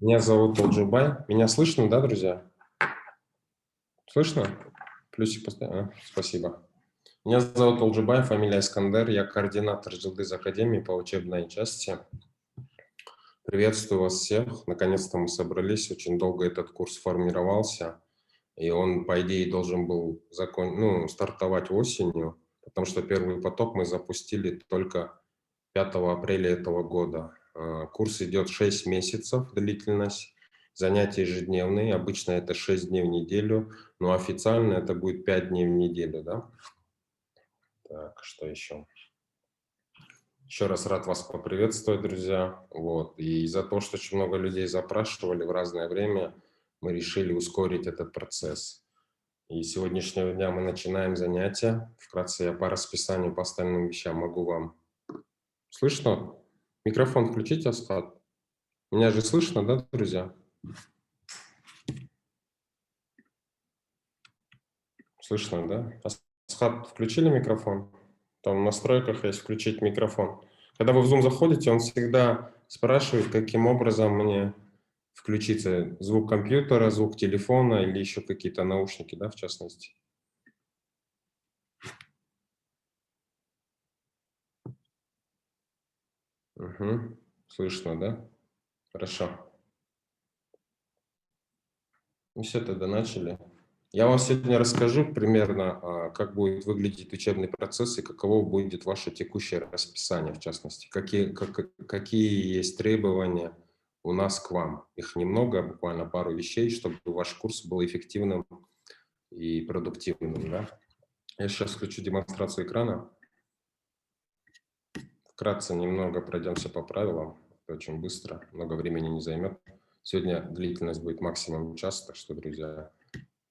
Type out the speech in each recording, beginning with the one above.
Меня зовут Толджубай. Меня слышно, да, друзья? Слышно? Плюсик поставь. Спасибо. Меня зовут Толджубай, фамилия Искандер. Я координатор Жилдыз Академии по учебной части. Приветствую вас всех. Наконец-то мы собрались. Очень долго этот курс формировался. И он, по идее, должен был стартовать осенью, потому что первый поток мы запустили только 5 апреля этого года. Курс идет 6 месяцев, длительность, занятия ежедневные, обычно это 6 дней в неделю, но официально это будет 5 дней в неделю, да? Так, что еще? Еще раз рад вас поприветствовать, друзья. Вот. И из-за того, что очень много людей запрашивали в разное время, мы решили ускорить этот процесс. И с сегодняшнего дня мы начинаем занятия. Вкратце я по расписанию, по остальным вещам могу вам... Слышно? Микрофон включите, Асхат. Меня же слышно, да, друзья? Слышно, да? Асхат, включили микрофон? Там в настройках есть включить микрофон. Когда вы в Zoom заходите, он всегда спрашивает, каким образом мне включиться. Звук компьютера, звук телефона или еще какие-то наушники, да, в частности. Угу. Слышно, да? Хорошо. Ну все, тогда начали. Я вам сегодня расскажу примерно, как будет выглядеть учебный процесс и каково будет ваше текущее расписание, в частности. Какие есть требования у нас к вам. Их немного, буквально пару вещей, чтобы ваш курс был эффективным и продуктивным. Да? Я сейчас включу демонстрацию экрана. Вкратце немного пройдемся по правилам. Это очень быстро, много времени не займет. Сегодня длительность будет максимум час, так что, друзья,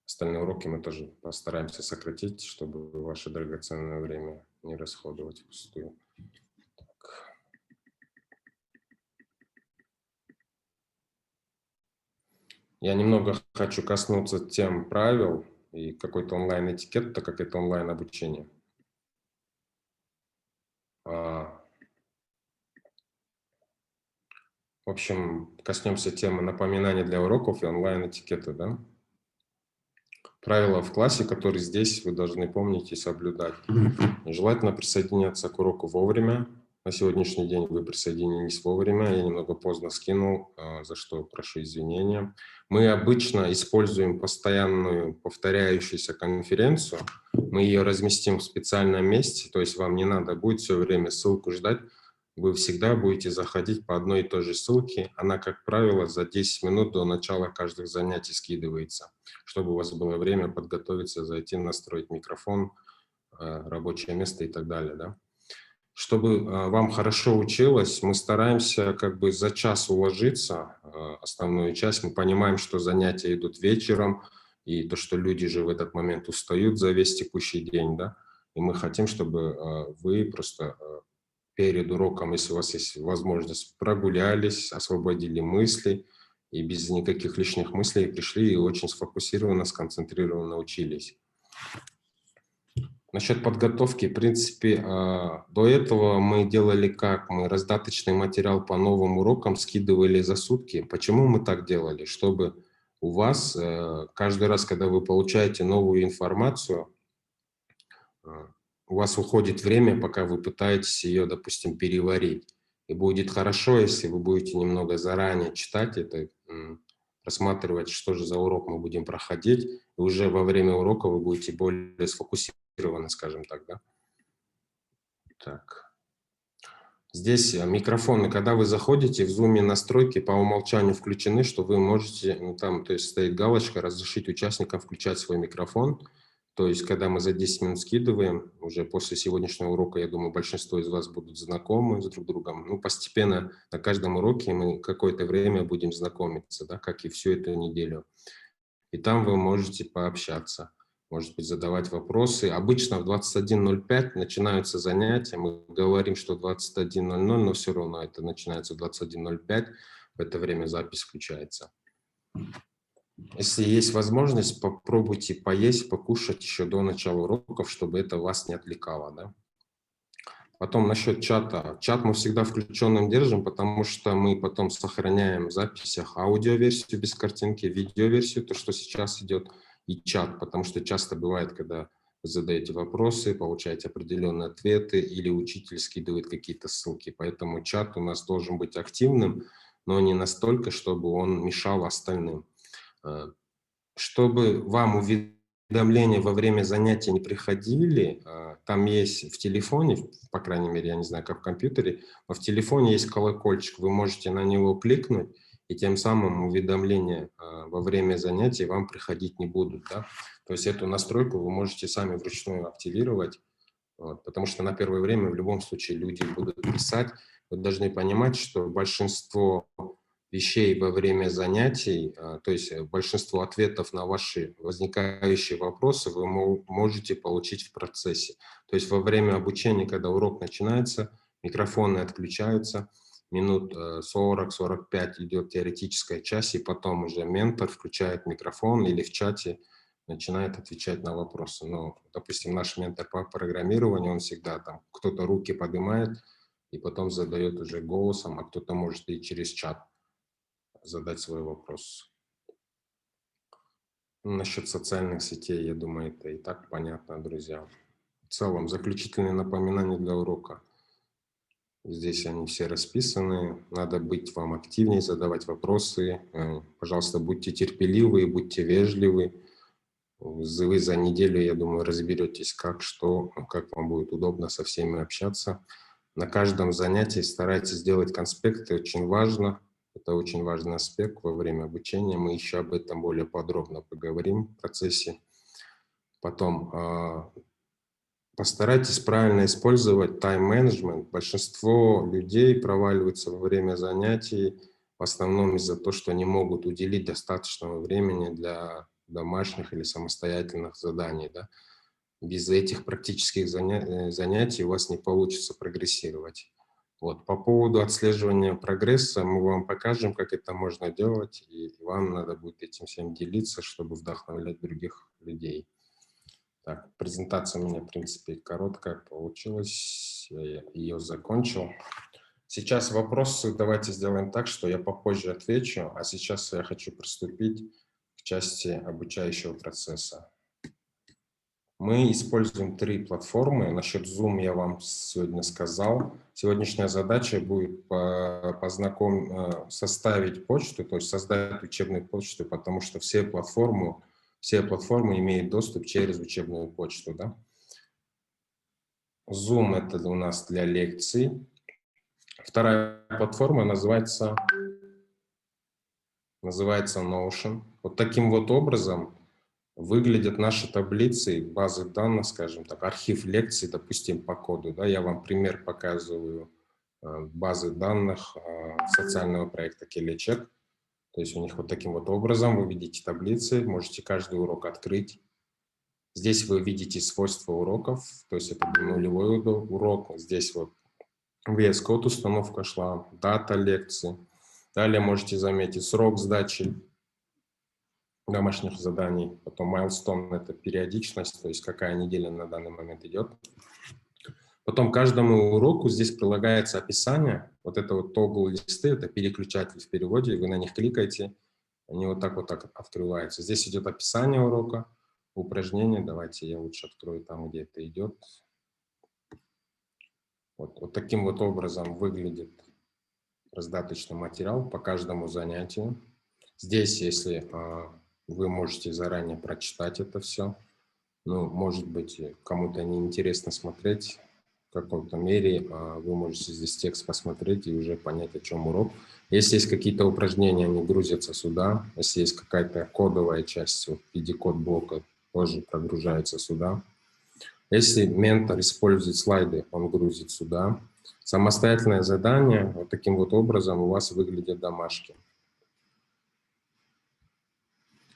остальные уроки мы тоже постараемся сократить, чтобы ваше драгоценное время не расходовать впустую. Так. Я немного хочу коснуться тем правил и какой-то онлайн-этикет, так как это онлайн-обучение. В общем, коснемся темы напоминания для уроков и онлайн-этикета, да? Правила в классе, которые здесь вы должны помнить и соблюдать. Желательно присоединяться к уроку вовремя. На сегодняшний день вы присоединились вовремя. Я немного поздно скинул, за что прошу извинения. Мы обычно используем постоянную повторяющуюся конференцию. Мы ее разместим в специальном месте, то есть вам не надо будет все время ссылку ждать. Вы всегда будете заходить по одной и той же ссылке. Она, как правило, за 10 минут до начала каждых занятий скидывается, чтобы у вас было время подготовиться, зайти, настроить микрофон, рабочее место и так далее. Да? Чтобы вам хорошо училось, мы стараемся как бы за час уложиться, основную часть. Мы понимаем, что занятия идут вечером, и то, что люди же в этот момент устают за весь текущий день. Да? И мы хотим, чтобы вы просто... перед уроком, если у вас есть возможность, прогулялись, освободили мысли и без никаких лишних мыслей пришли и очень сфокусированно, сконцентрированно учились. Насчет подготовки, в принципе, до этого мы делали как? Мы раздаточный материал по новым урокам скидывали за сутки. Почему мы так делали? Чтобы у вас каждый раз, когда вы получаете новую информацию, у вас уходит время, пока вы пытаетесь ее, допустим, переварить. И будет хорошо, если вы будете немного заранее читать это, рассматривать, что же за урок мы будем проходить, и уже во время урока вы будете более сфокусированы, скажем так, да? Так. Здесь микрофоны, когда вы заходите в Zoom, настройки по умолчанию включены, что вы можете, там, то есть стоит галочка, разрешить участникам включать свой микрофон. То есть, когда мы за 10 минут скидываем, уже после сегодняшнего урока, я думаю, большинство из вас будут знакомы с друг другом. Ну, постепенно на каждом уроке мы какое-то время будем знакомиться, да, как и всю эту неделю. И там вы можете пообщаться, может быть, задавать вопросы. Обычно в 21:05 начинаются занятия. Мы говорим, что 21:00, но все равно это начинается в 21:05. В это время запись включается. Если есть возможность, попробуйте поесть, покушать еще до начала уроков, чтобы это вас не отвлекало. Да? Потом насчет чата. Чат мы всегда включенным держим, потому что мы потом сохраняем в записях аудиоверсию без картинки, видеоверсию, то, что сейчас идет, и чат, потому что часто бывает, когда вы задаете вопросы, получаете определенные ответы, или учитель скидывает какие-то ссылки. Поэтому чат у нас должен быть активным, но не настолько, чтобы он мешал остальным. Чтобы вам уведомления во время занятия не приходили, там есть в телефоне, по крайней мере, я не знаю, как в компьютере, но в телефоне есть колокольчик, вы можете на него кликнуть, и тем самым уведомления во время занятий вам приходить не будут. Да? То есть эту настройку вы можете сами вручную активировать, вот, потому что на первое время в любом случае люди будут писать. Вы должны понимать, что большинство вещей во время занятий, то есть большинство ответов на ваши возникающие вопросы вы можете получить в процессе. То есть во время обучения, когда урок начинается, микрофоны отключаются, минут 40-45 идет теоретическая часть, и потом уже ментор включает микрофон или в чате начинает отвечать на вопросы. Ну, допустим, наш ментор по программированию, он всегда там, кто-то руки поднимает и потом задает уже голосом, а кто-то может и через чат задать свой вопрос. Насчет социальных сетей, я думаю, это и так понятно, друзья. В целом, заключительные напоминания для урока. Здесь они все расписаны. Надо быть вам активнее, задавать вопросы. Пожалуйста, будьте терпеливы, будьте вежливы. Вы за неделю, я думаю, разберетесь, как, что, как вам будет удобно со всеми общаться. На каждом занятии старайтесь сделать конспекты, очень важно. Это очень важный аспект во время обучения. Мы еще об этом более подробно поговорим в процессе. Потом постарайтесь правильно использовать тайм-менеджмент. Большинство людей проваливаются во время занятий, в основном из-за того, что не могут уделить достаточного времени для домашних или самостоятельных заданий. Да? Без этих практических занятий у вас не получится прогрессировать. Вот. По поводу отслеживания прогресса мы вам покажем, как это можно делать, и вам надо будет этим всем делиться, чтобы вдохновлять других людей. Так, презентация у меня, в принципе, короткая получилась, я ее закончил. Сейчас вопросы давайте сделаем так, что я попозже отвечу, а сейчас я хочу приступить к части обучающего процесса. Мы используем 3 платформы. Насчет Zoom я вам сегодня сказал. Сегодняшняя задача будет составить почту, то есть создать учебную почту, потому что все платформы имеют доступ через учебную почту. Да? Zoom — это у нас для лекций. Вторая платформа называется Notion. Вот таким вот образом выглядят наши таблицы, базы данных, скажем так, архив лекций, допустим, по коду. Да, я вам пример показываю базы данных социального проекта Келечек. То есть у них вот таким вот образом вы видите таблицы, можете каждый урок открыть. Здесь вы видите свойства уроков, то есть это нулевой урок. Здесь вот VS Code установка шла, дата лекции. Далее можете заметить срок сдачи домашних заданий, потом milestone — это периодичность, то есть какая неделя на данный момент идет. Потом каждому уроку здесь прилагается описание, вот это вот тогл-листы, это переключатель в переводе, вы на них кликаете, они вот так открываются. Здесь идет описание урока, упражнения, давайте я лучше открою там, где это идет. Вот таким вот образом выглядит раздаточный материал по каждому занятию. Здесь, если вы можете заранее прочитать это все. Ну, может быть, кому-то неинтересно смотреть в каком-то мере. Вы можете здесь текст посмотреть и уже понять, о чем урок. Если есть какие-то упражнения, они грузятся сюда. Если есть какая-то кодовая часть в виде код-блока, тоже прогружается сюда. Если ментор использует слайды, он грузит сюда. Самостоятельное задание вот таким вот образом у вас выглядят домашки.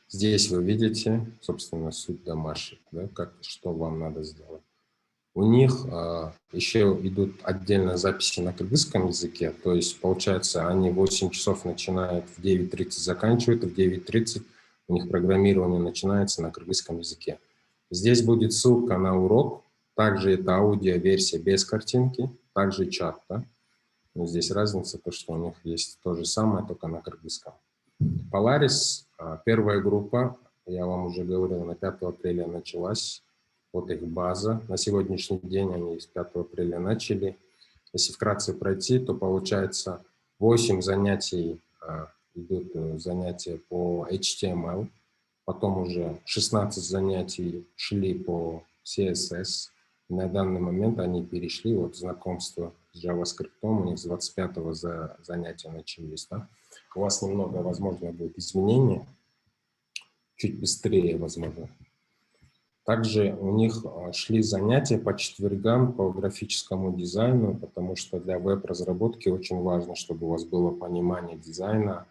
Здесь вы видите, собственно, суть домашек, да, что вам надо сделать. У них еще идут отдельно записи на кыргызском языке, то есть, получается, они 8 часов начинают, в 9:30 заканчивают, в 9:30 у них программирование начинается на кыргызском языке. Здесь будет ссылка на урок, Также это аудиоверсия без картинки, также чат, да? Но здесь разница, то, что у них есть то же самое, только на кыргызском. Polaris, первая группа, я вам уже говорил, на 5 апреля началась. Вот их база. На сегодняшний день они с 5 апреля начали. Если вкратце пройти, то получается 8 занятий, идут занятия по HTML, потом уже 16 занятий шли по CSS. И на данный момент они перешли, вот знакомство с JavaScript, у них с 25-го занятия начались. Да? У вас немного, возможно, будет изменения, чуть быстрее, возможно. Также у них шли занятия по четвергам по графическому дизайну, потому что для веб-разработки очень важно, чтобы у вас было понимание дизайна,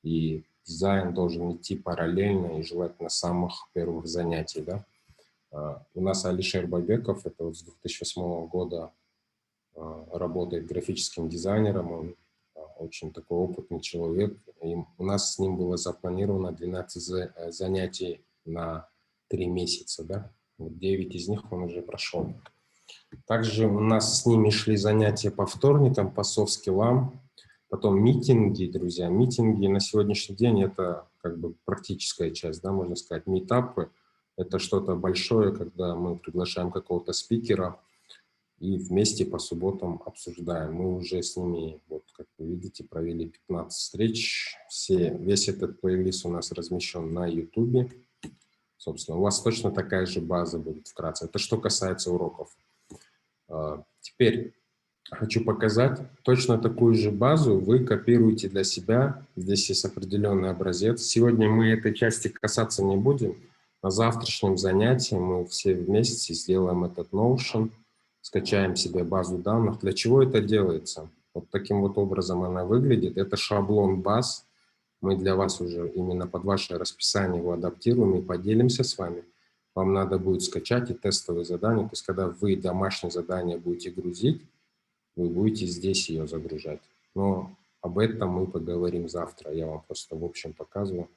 и дизайн должен идти параллельно и желательно с самых первых занятий. Да? У нас Алишер Бабеков, это вот с 2008 года работает графическим дизайнером, он очень такой опытный человек. И у нас с ним было запланировано 12 занятий на 3 месяца, да? Вот 9 из них он уже прошел. Также у нас с ними шли занятия по вторникам, по софт-скиллам, потом митинги, друзья. Митинги на сегодняшний день это как бы практическая часть, да, можно сказать. Митапы – это что-то большое, когда мы приглашаем какого-то спикера и вместе по субботам обсуждаем. Мы уже с ними, вот как вы видите, провели 15 встреч. Весь этот плейлист у нас размещен на YouTube. Собственно, у вас точно такая же база будет вкратце. Это что касается уроков. Теперь хочу показать точно такую же базу. Вы копируете для себя. Здесь есть определенный образец. Сегодня мы этой части касаться не будем. На завтрашнем занятии мы все вместе сделаем этот Notion, скачаем себе базу данных. Для чего это делается? Вот таким вот образом она выглядит. Это шаблон баз. Мы для вас уже именно под ваше расписание его адаптируем и поделимся с вами. Вам надо будет скачать и тестовые задания. То есть, когда вы домашнее задание будете грузить, вы будете здесь ее загружать. Но об этом мы поговорим завтра. Я вам просто в общем показываю.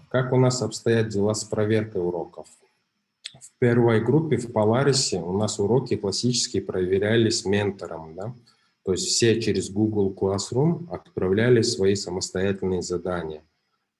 Как у нас обстоят дела с проверкой уроков? В первой группе в Polaris у нас уроки классические проверялись ментором, да? То есть все через Google Classroom отправляли свои самостоятельные задания.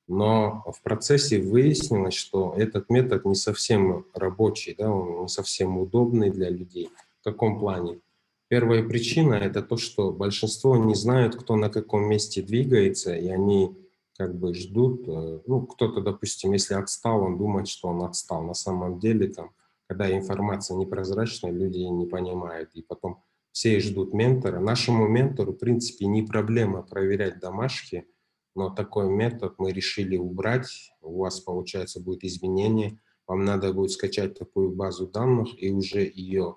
Но в процессе выяснилось, что этот метод не совсем рабочий, да? Он не совсем удобный для людей. В каком плане? Первая причина – это то, что большинство не знают, кто на каком месте двигается, и они как бы ждут. Ну, кто-то, допустим, если отстал, он думает, что он отстал. На самом деле, там, когда информация непрозрачная, люди не понимают. И потом все ждут ментора. Нашему ментору, в принципе, не проблема проверять домашки, но такой метод мы решили убрать. У вас, получается, будет изменение. Вам надо будет скачать такую базу данных и уже ее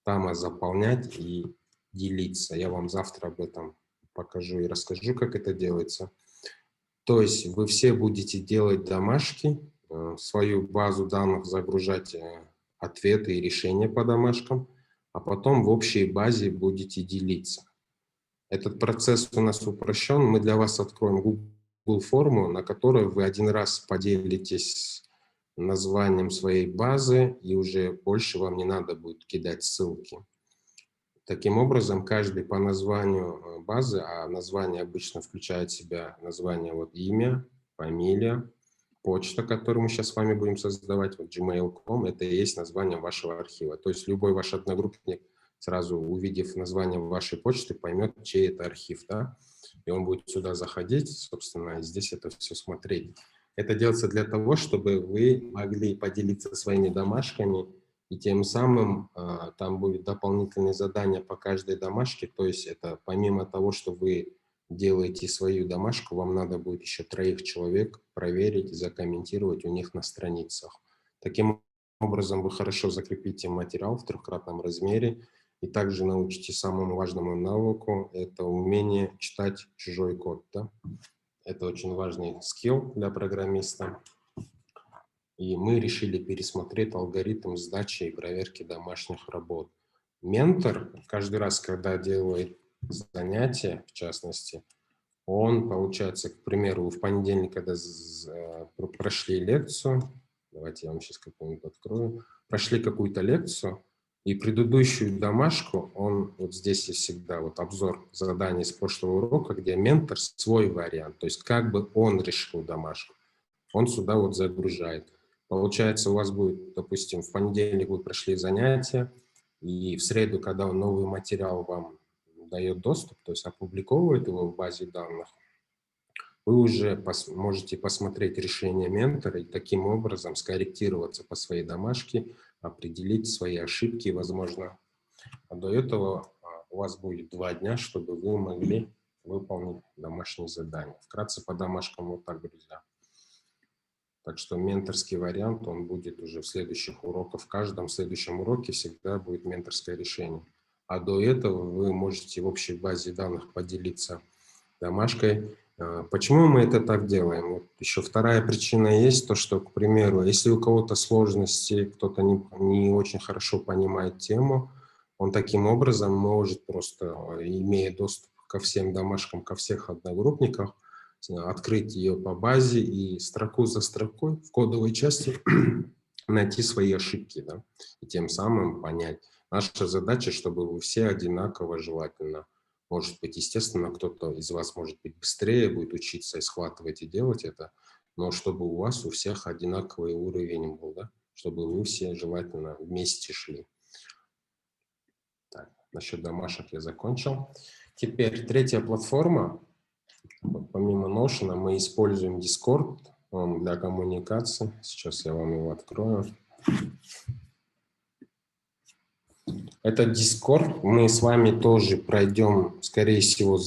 там заполнять и делиться. Я вам завтра об этом покажу и расскажу, как это делается. То есть вы все будете делать домашки, свою базу данных загружать ответы и решения по домашкам, а потом в общей базе будете делиться. Этот процесс у нас упрощен. Мы для вас откроем Google форму, на которой вы один раз поделитесь названием своей базы, и уже больше вам не надо будет кидать ссылки. Таким образом, каждый по названию базы, а название обычно включает в себя название вот имя, фамилия, почта, которую мы сейчас с вами будем создавать, вот gmail.com, это и есть название вашего архива. То есть любой ваш одногруппник, сразу увидев название вашей почты, поймет, чей это архив, да, и он будет сюда заходить, собственно, и здесь это все смотреть. Это делается для того, чтобы вы могли поделиться своими домашками, и тем самым там будет дополнительные задания по каждой домашке, то есть это помимо того, что вы делаете свою домашку, вам надо будет еще 3 человек проверить, закомментировать у них на страницах. Таким образом, вы хорошо закрепите материал в 3-кратном размере и также научитесь самому важному навыку – это умение читать чужой код. Да? Это очень важный скилл для программиста. И мы решили пересмотреть алгоритм сдачи и проверки домашних работ. Ментор каждый раз, когда делает занятия, в частности, он, получается, к примеру, в понедельник, когда прошли лекцию, Давайте я вам сейчас какую-нибудь открою. Прошли какую-то лекцию, и предыдущую домашку, вот здесь есть всегда вот обзор заданий с прошлого урока, где ментор свой вариант, то есть как бы он решил домашку. Он сюда вот загружает. Получается, у вас будет, допустим, в понедельник вы прошли занятия, и в среду, когда он новый материал вам дает доступ, то есть опубликовывает его в базе данных, вы уже можете посмотреть решение ментора и таким образом скорректироваться по своей домашке, определить свои ошибки, возможно. А до этого у вас будет 2 дня, чтобы вы могли выполнить домашнее задание. Вкратце по домашкам вот так, друзья. Так что менторский вариант, он будет уже в следующих уроках. В каждом следующем уроке всегда будет менторское решение. А до этого вы можете в общей базе данных поделиться домашкой. Почему мы это так делаем? Вот еще вторая причина есть, то что, к примеру, если у кого-то сложности, кто-то не очень хорошо понимает тему, он таким образом может просто, имея доступ ко всем домашкам, ко всех одногруппникам, открыть ее по базе и строку за строкой в кодовой части найти свои ошибки, да, и тем самым понять. Наша задача, чтобы вы все одинаково желательно. Может быть, естественно, кто-то из вас, может быть, быстрее будет учиться и схватывать и делать это, но чтобы у вас у всех одинаковый уровень был, да, чтобы вы все желательно вместе шли. Так, насчет домашек я закончил. Теперь третья платформа. Помимо Notion мы используем Discord для коммуникации. Сейчас я вам его открою. Этот Discord мы с вами тоже пройдем, скорее всего,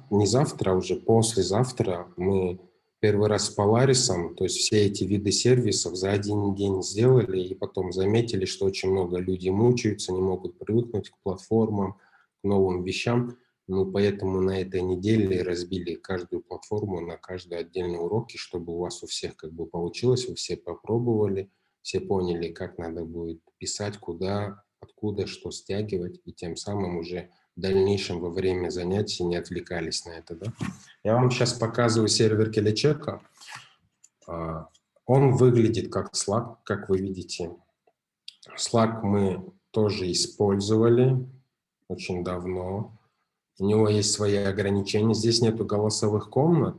не завтра, а уже послезавтра. Мы первый раз с Polaris, то есть все эти виды сервисов за один день сделали, и потом заметили, что очень много людей мучаются, не могут привыкнуть к платформам, к новым вещам. Мы поэтому на этой неделе разбили каждую платформу на каждый отдельный урок, и чтобы у вас у всех как бы получилось, вы все попробовали, все поняли, как надо будет писать, куда, откуда, что стягивать, и тем самым уже в дальнейшем во время занятий не отвлекались на это. Да? Я вам сейчас показываю сервер Келечека. Он выглядит как Slack, как вы видите. Slack мы тоже использовали очень давно. У него есть свои ограничения. Здесь нету голосовых комнат.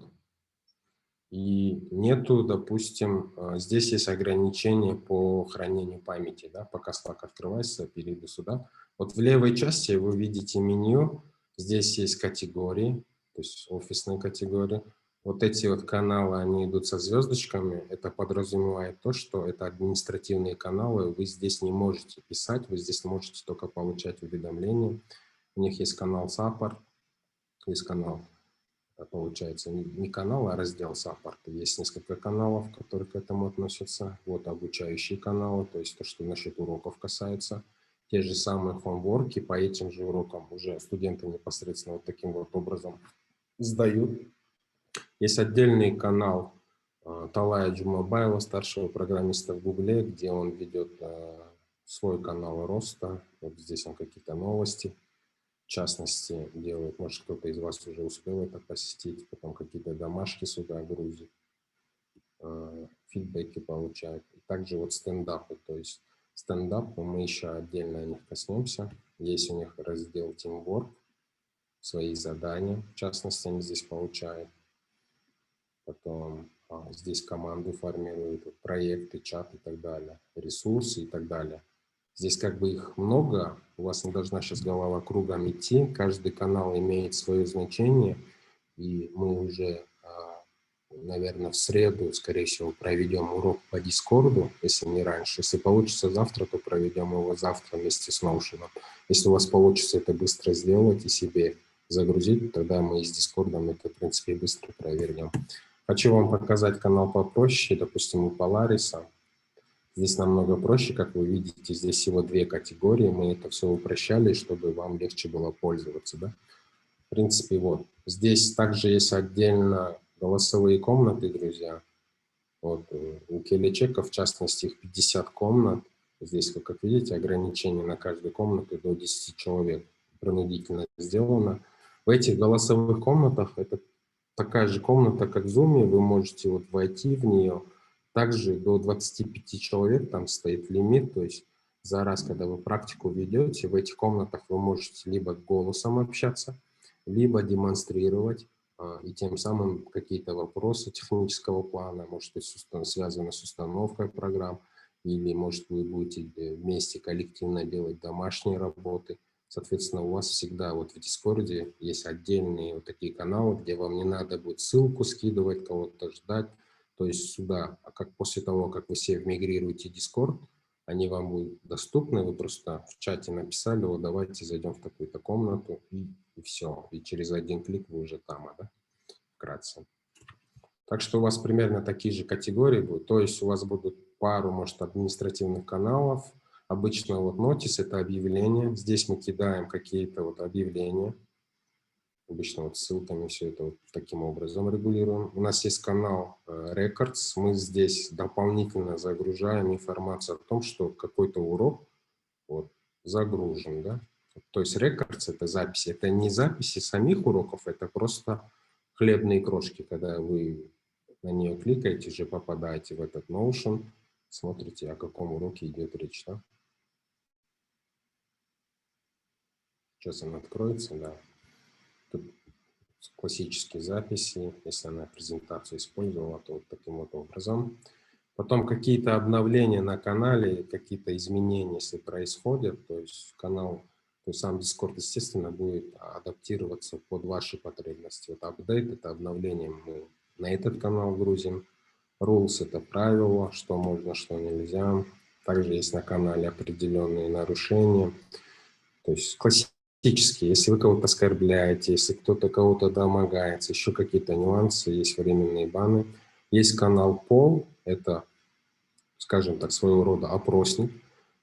И нету, допустим, здесь есть ограничения по хранению памяти. Да? Пока Slack открывается, перейду сюда. Вот в левой части вы видите меню. Здесь есть категории, то есть офисные категории. Вот эти вот каналы, они идут со звездочками. Это подразумевает то, что это административные каналы. Вы здесь не можете писать, вы здесь можете только получать уведомления. У них есть канал Support, есть канал, получается, не канал, а раздел Support. Есть несколько каналов, которые к этому относятся. Вот обучающие каналы, то есть то, что насчет уроков касается. Те же самые хоумворки по этим же урокам уже студенты непосредственно вот таким вот образом сдают. Есть отдельный канал Талая Джумабаева, старшего программиста в Гугле, где он ведет свой канал роста. Вот здесь он какие-то новости, в частности, делает. Может, кто-то из вас уже успел это посетить, потом какие-то домашки сюда грузит, фидбэки получает. И также вот стендапы, то есть стендапы мы еще отдельно о них коснемся. Есть у них раздел Teamwork, свои задания, в частности, они здесь получают. Потом здесь команду формируют, проекты, чат и так далее, ресурсы и так далее. Здесь как бы их много, у вас не должна сейчас голова кругом идти, каждый канал имеет свое значение, и мы уже, наверное, в среду, скорее всего, проведем урок по Дискорду, если не раньше. Если получится завтра, то проведем его завтра вместе с Notion. Если у вас получится это быстро сделать и себе загрузить, тогда мы с Дискордом это, в принципе, быстро провернем. Хочу вам показать канал попроще, допустим, у Polaris. Здесь намного проще, как вы видите, здесь всего 2 категории, мы это все упрощали, чтобы вам легче было пользоваться, да? В принципе, вот. Здесь также есть отдельно голосовые комнаты, друзья. Вот у Келечека, в частности, их 50 комнат. Здесь, как видите, ограничение на каждую комнату до 10 человек принудительно сделано. В этих голосовых комнатах это такая же комната, как в Zoom, вы можете вот войти в нее. Также до 25 человек там стоит лимит, то есть за раз, когда вы практику ведете, в этих комнатах вы можете либо голосом общаться, либо демонстрировать, и тем самым какие-то вопросы технического плана, может быть, связаны с установкой программ, или, может, вы будете вместе коллективно делать домашние работы. Соответственно, у вас всегда вот в Дискорде есть отдельные вот такие каналы, где вам не надо будет ссылку скидывать, кого-то ждать. То есть сюда, как после того, как вы все мигрируете в Discord, они вам будут доступны, вы просто в чате написали, вот давайте зайдем в такую-то комнату, и все. И через один клик вы уже там, да, вкратце. Так что у вас примерно такие же категории будут. То есть у вас будут пару, может, административных каналов. Обычно вот нотис — это объявления. Здесь мы кидаем какие-то вот объявления. Обычно вот ссылками все это вот таким образом регулируем. У нас есть канал Records. Мы здесь дополнительно загружаем информацию о том, что какой-то урок вот загружен, да. То есть Records — это записи. Это не записи самих уроков, это просто хлебные крошки. Когда вы на нее кликаете, уже попадаете в этот Notion, смотрите, о каком уроке идет речь, да. Сейчас она откроется, да. Тут классические записи, если она презентацию использовала, то вот таким вот образом. Потом какие-то обновления на канале, какие-то изменения, если происходят, то есть канал, то есть сам Discord, естественно, будет адаптироваться под ваши потребности. Вот апдейт — это обновление мы на этот канал грузим. Rules — это правила, что можно, что нельзя. Также есть на канале определенные нарушения. То есть классические, если вы кого-то оскорбляете, если кто-то кого-то домогается, еще какие-то нюансы, есть временные баны. Есть канал Poll, это, скажем так, своего рода опросник.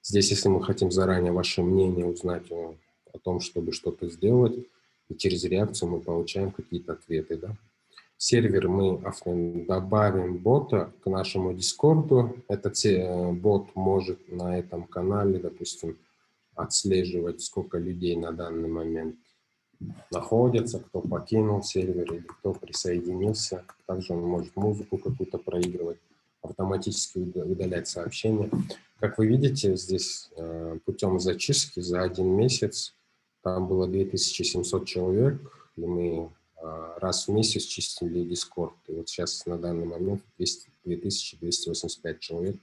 Здесь, если мы хотим заранее ваше мнение узнать о том, чтобы что-то сделать, и через реакцию мы получаем какие-то ответы, да. Сервер мы добавим бота к нашему Дискорду. Этот бот может на этом канале, допустим, отслеживать, сколько людей на данный момент находится, кто покинул сервер или кто присоединился. Также он может музыку какую-то проигрывать, автоматически удалять сообщения. Как вы видите, здесь путем зачистки за 1 месяц там было 2700 человек, и мы раз в месяц чистили Discord. И вот сейчас на данный момент 2285 человек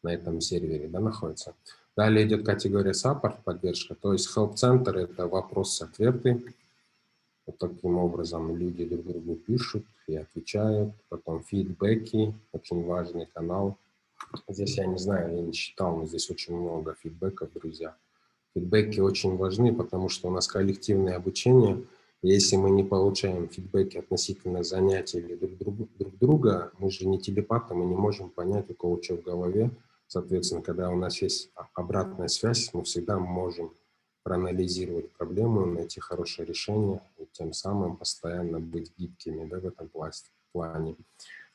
на этом сервере, да, находится. Далее идет категория Support, поддержка, то есть Help Center — это вопросы-ответы. Вот таким образом люди друг другу пишут и отвечают. Потом фидбэки, очень важный канал. Здесь я не знаю, я не считал, но здесь очень много фидбэков, друзья. Фидбэки очень важны, потому что у нас коллективное обучение. Если мы не получаем фидбэки относительно занятий или друг друга, мы же не телепаты, мы не можем понять, у кого что в голове. Соответственно, когда у нас есть обратная связь, мы всегда можем проанализировать проблему, найти хорошее решение и тем самым постоянно быть гибкими, да, в этом плане.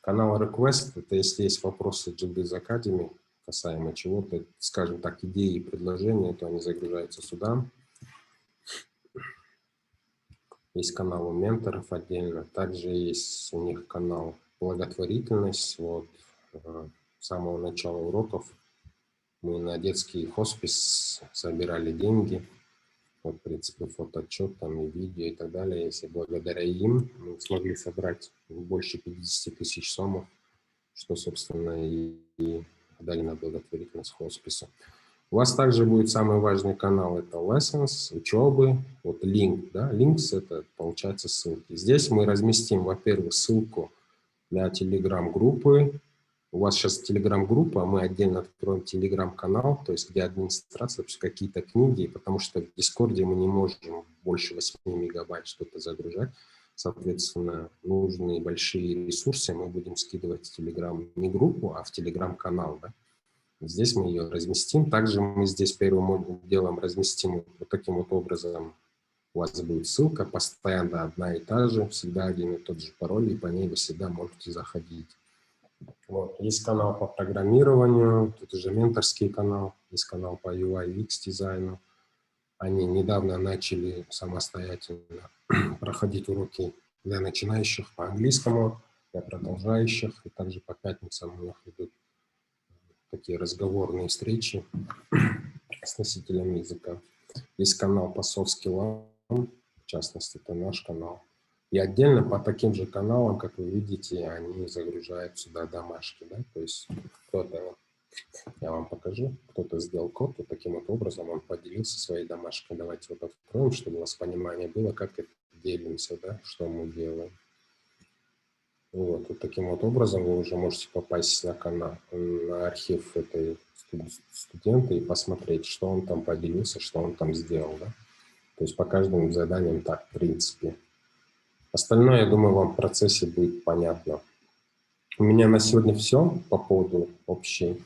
Канал Request — это если есть вопросы Jildiz Academy касаемо чего-то, скажем так, идеи и предложения, то они загружаются сюда. Есть канал у менторов отдельно. Также есть у них канал благотворительность. Вот с самого начала уроков мы на детский хоспис собирали деньги. Вот, в принципе, фотоотчет, там и видео и так далее. Если благодаря им мы смогли собрать больше 50 тысяч сомов, что, собственно, и дали на благотворительность хоспису. У вас также будет самый важный канал — это Lessons, учебы, вот link, да, links — это, получается, ссылки. Здесь мы разместим, во-первых, ссылку для телеграм-группы. У вас сейчас телеграм-группа, а мы отдельно откроем телеграм-канал, то есть где администрация, то есть какие-то книги, потому что в Дискорде мы не можем больше 8 мегабайт что-то загружать. Соответственно, нужные большие ресурсы мы будем скидывать в телеграм, не группу, а в телеграм-канал, да. Здесь мы ее разместим. Также мы здесь первым делом разместим вот таким вот образом. У вас будет ссылка, постоянно одна и та же, всегда один и тот же пароль, и по ней вы всегда можете заходить. Вот. Есть канал по программированию, тут уже менторский канал, есть канал по UI UX дизайну. Они недавно начали самостоятельно проходить уроки для начинающих по английскому. для продолжающих. И также по пятницам у них идут такие разговорные встречи с носителями языка. Есть канал по софт-скиллам, в частности, это наш канал. И отдельно по таким же каналам, как вы видите, они загружают сюда домашки. Да? То есть кто-то, я вам покажу, кто-то сделал код, и таким вот образом он поделился своей домашкой. Давайте вот откроем, чтобы у вас понимание было, как это делимся, да? Что мы делаем. Вот таким вот образом вы уже можете попасть на канал, на архив этой студента и посмотреть, что он там поделился, что он там сделал. Да? То есть по каждым заданиям так, в принципе. Остальное, я думаю, вам в процессе будет понятно. У меня на сегодня все по поводу общей,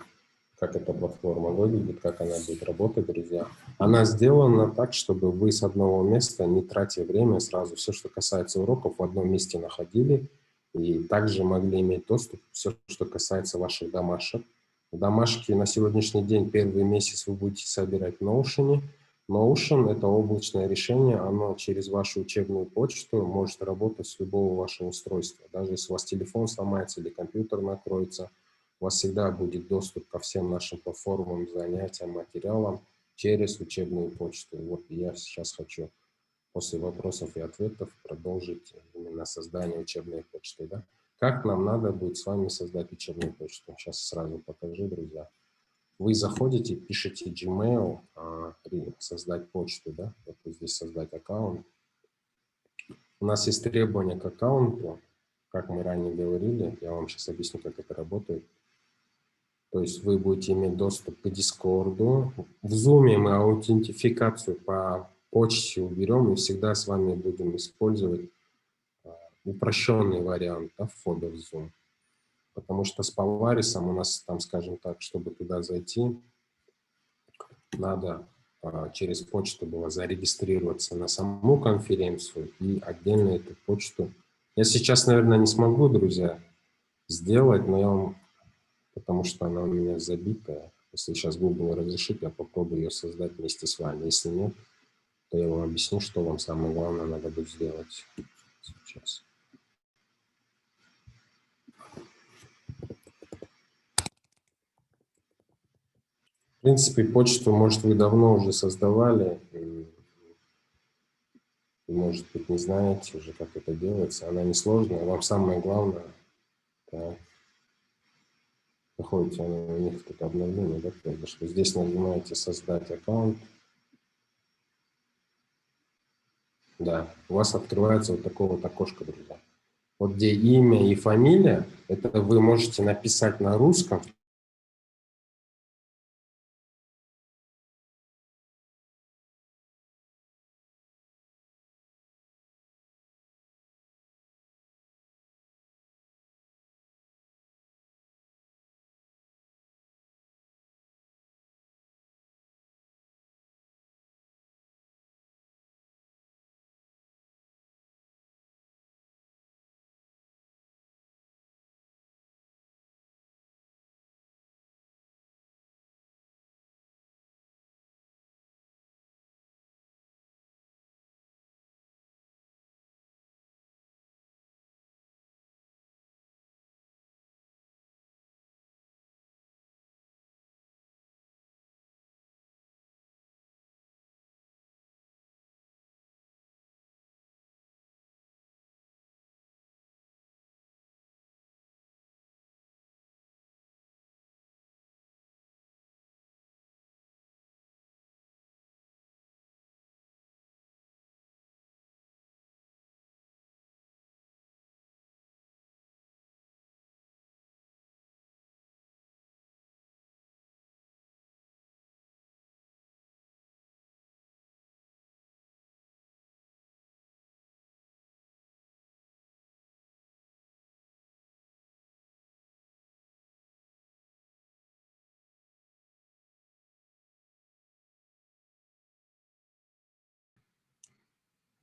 как эта платформа выглядит, как она будет работать, друзья. Она сделана так, чтобы вы с одного места, не тратя время, сразу все, что касается уроков, в одном месте находили, и также могли иметь доступ к все, что касается ваших домашек. Домашки на сегодняшний день, первый месяц вы будете собирать в Notion. Notion – это облачное решение, оно через вашу учебную почту может работать с любого вашего устройства. Даже если у вас телефон сломается или компьютер накроется, у вас всегда будет доступ ко всем нашим платформам, занятиям, материалам через учебную почту. Вот я сейчас хочу после вопросов и ответов продолжить именно создание учебной почты. Да? Как нам надо будет с вами создать учебную почту? Сейчас сразу покажу, друзья. Вы заходите, пишите Gmail, создать почту, да? Вот здесь создать аккаунт. У нас есть требования к аккаунту, как мы ранее говорили, я вам сейчас объясню, как это работает. То есть вы будете иметь доступ к Discord. В Zoom мы аутентификацию по почте уберем и всегда с вами будем использовать упрощенный вариант, да, входа в Zoom. Потому что с Polaris у нас там, скажем так, чтобы туда зайти, надо через почту было зарегистрироваться на саму конференцию и отдельно эту почту. Я сейчас, наверное, не смогу, друзья, сделать, но я вам, потому что она у меня забитая. Если сейчас Google разрешит, я попробую ее создать вместе с вами. Если нет, то я вам объясню, что вам самое главное надо будет сделать сейчас. В принципе, почту, может, вы давно уже создавали, и, может быть, не знаете уже, как это делается. Она несложная. Вам самое главное, да, заходите, у них тут обновление, да, произошло. Здесь нажимаете «Создать аккаунт». Да, у вас открывается вот такое вот окошко, друзья. Вот где имя и фамилия, это вы можете написать на русском.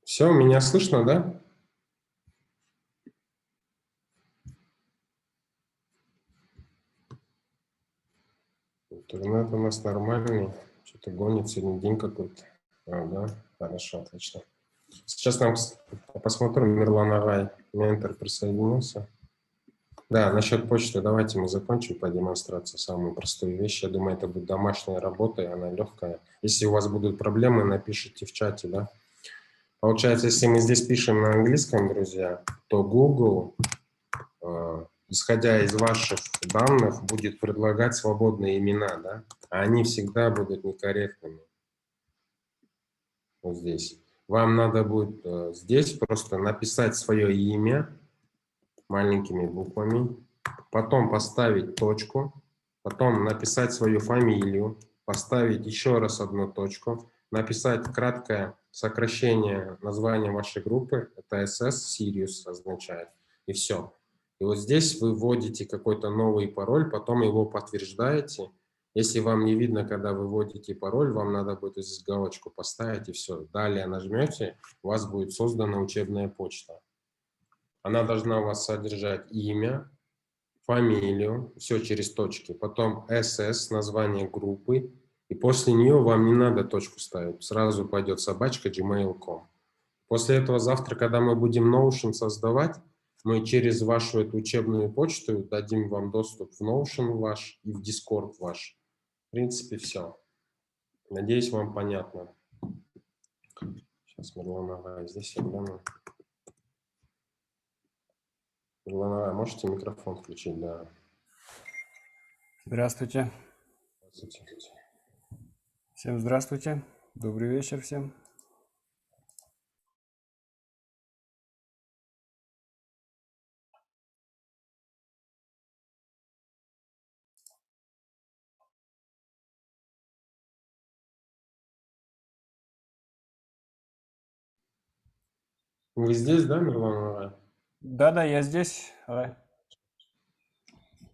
Все, меня слышно, да? Интернет у нас нормальный. Что-то гонит сегодня день какой-то. Да, хорошо, отлично. Сейчас нам посмотрим, Мирлан Агай, ментор, присоединился. Да, насчет почты давайте мы закончим по демонстрации самую простую вещь. Я думаю, это будет домашняя работа, и она легкая. Если у вас будут проблемы, напишите в чате, да. Получается, если мы здесь пишем на английском, друзья, то Google, исходя из ваших данных, будет предлагать свободные имена, да, а они всегда будут некорректными. Вот здесь. Вам надо будет здесь просто написать свое имя маленькими буквами, потом поставить точку, потом написать свою фамилию, поставить еще раз одну точку, написать краткое сокращение названия вашей группы, это SS, Sirius означает, и все. И вот здесь вы вводите какой-то новый пароль, потом его подтверждаете. Если вам не видно, когда вы вводите пароль, вам надо будет здесь галочку поставить, и все. Далее нажмете, у вас будет создана учебная почта. Она должна у вас содержать имя, фамилию, все через точки, потом SS, название группы, и после нее вам не надо точку ставить, сразу пойдет собачка gmail.com. После этого завтра, когда мы будем Notion создавать, мы через вашу эту учебную почту дадим вам доступ в Notion ваш и в Discord ваш. В принципе, все. Надеюсь, вам понятно. Сейчас, Мирлан, здесь я гляну. Мирлан, можете микрофон включить? Да. Здравствуйте. Здравствуйте. Всем здравствуйте. Добрый вечер всем. Вы здесь, да, Мирлан? Да-да, я здесь. В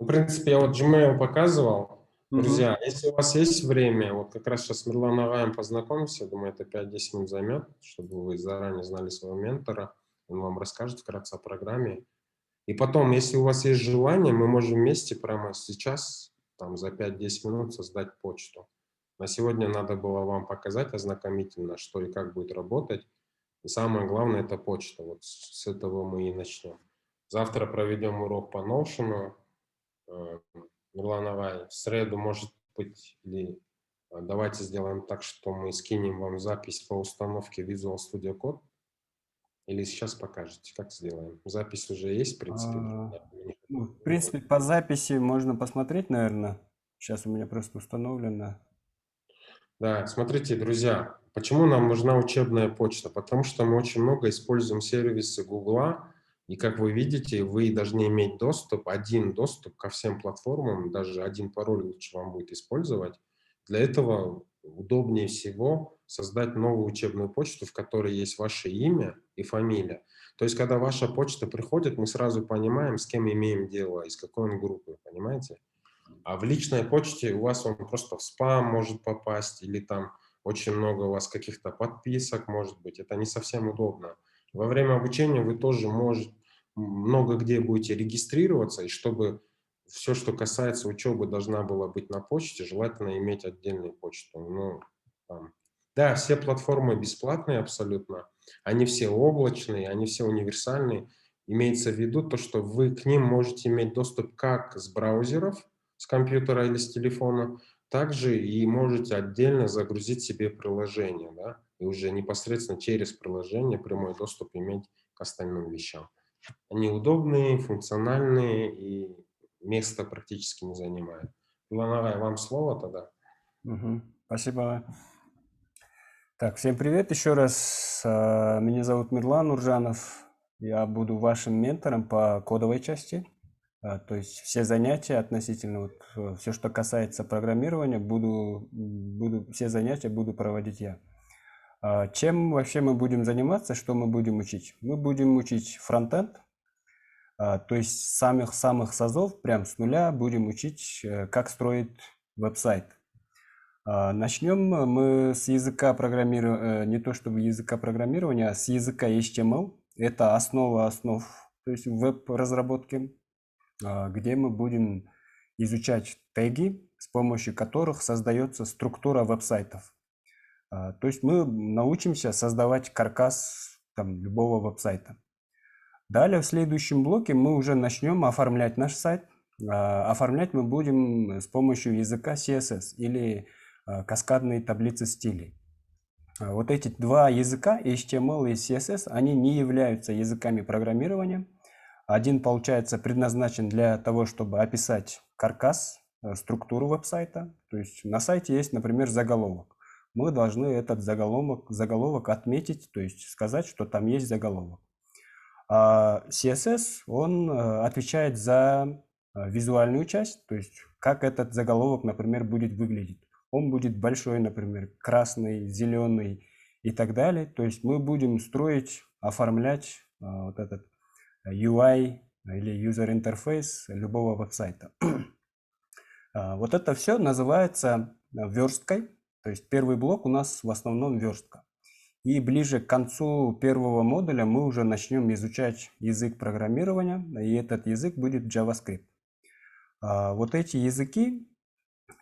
принципе, я вот Gmail показывал. Мгм. Друзья, если у вас есть время, вот как раз сейчас с Мирланом Агаем познакомимся, думаю, это 5-10 минут займет, чтобы вы заранее знали своего ментора, он вам расскажет вкратце о программе. И потом, если у вас есть желание, мы можем вместе прямо сейчас, там, за 5-10 минут создать почту. На сегодня надо было вам показать ознакомительно, что и как будет работать. И самое главное, это почта. Вот с этого мы и начнем. Завтра проведем урок по Notion. Нурлан Агай, в среду, может быть, или давайте сделаем так, что мы скинем вам запись по установке Visual Studio Code, или сейчас покажете, как сделаем. Запись уже есть, в принципе. Ну, в принципе, по записи можно посмотреть, наверное. Сейчас у меня просто установлено. Да, смотрите, друзья, почему нам нужна учебная почта? Потому что мы очень много используем сервисы Гугла, и, как вы видите, вы должны иметь доступ, один доступ ко всем платформам, даже один пароль лучше вам будет использовать. Для этого удобнее всего создать новую учебную почту, в которой есть ваше имя и фамилия. То есть, когда ваша почта приходит, мы сразу понимаем, с кем имеем дело, из какой он группы, понимаете? А в личной почте у вас он просто в спам может попасть, или там очень много у вас каких-то подписок может быть. Это не совсем удобно. Во время обучения вы тоже можете много где будете регистрироваться, и чтобы все, что касается учебы, должна была быть на почте, желательно иметь отдельную почту. Ну, там. Да, все платформы бесплатные абсолютно, они все облачные, они все универсальные. Имеется в виду то, что вы к ним можете иметь доступ как с браузеров, с компьютера или с телефона, также и можете отдельно загрузить себе приложение, да, и уже непосредственно через приложение прямой доступ иметь к остальным вещам. Они удобные, функциональные и места практически не занимают. Ивановая, вам слово тогда. Спасибо. Так, всем привет еще раз. Меня зовут Мирлан Уржанов. Я буду вашим ментором по кодовой части. То есть все занятия относительно все, что касается программирования, все занятия буду проводить я. Чем вообще мы будем заниматься, что мы будем учить? Мы будем учить фронтенд, то есть с самых сазов, прям с нуля будем учить, как строить веб-сайт. Начнем мы с языка программирования, не то чтобы языка программирования, а с языка HTML. Это основа основ, то есть веб-разработки, где мы будем изучать теги, с помощью которых создается структура веб-сайтов. То есть мы научимся создавать каркас там, любого веб-сайта. Далее в следующем блоке мы уже начнем оформлять наш сайт. Оформлять мы будем с помощью языка CSS или каскадные таблицы стилей. Вот эти два языка, HTML и CSS, они не являются языками программирования. Один, получается, предназначен для того, чтобы описать каркас, структуру веб-сайта. То есть на сайте есть, например, заголовок. Мы должны этот заголовок отметить, то есть сказать, что там есть заголовок. А CSS, он отвечает за визуальную часть, то есть как этот заголовок, например, будет выглядеть. Он будет большой, например, красный, зеленый и так далее. То есть мы будем строить, оформлять вот этот UI или User Interface любого веб-сайта. Вот это все называется версткой. То есть первый блок у нас в основном верстка. И ближе к концу первого модуля мы уже начнем изучать язык программирования, и этот язык будет JavaScript. Вот эти языки,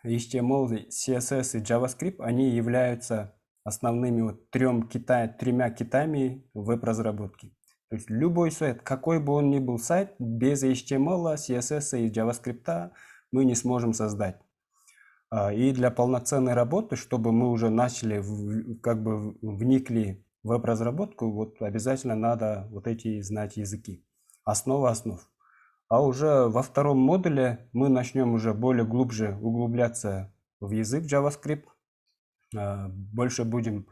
HTML, CSS и JavaScript, они являются основными тремя китами веб-разработки. То есть любой сайт, какой бы он ни был сайт, без HTML, CSS и JavaScript мы не сможем создать. И для полноценной работы, чтобы мы уже начали, вникли в веб-разработку, вот обязательно надо вот эти знать языки. Основа основ. А уже во втором модуле мы начнем уже более глубже углубляться в язык JavaScript. Больше будем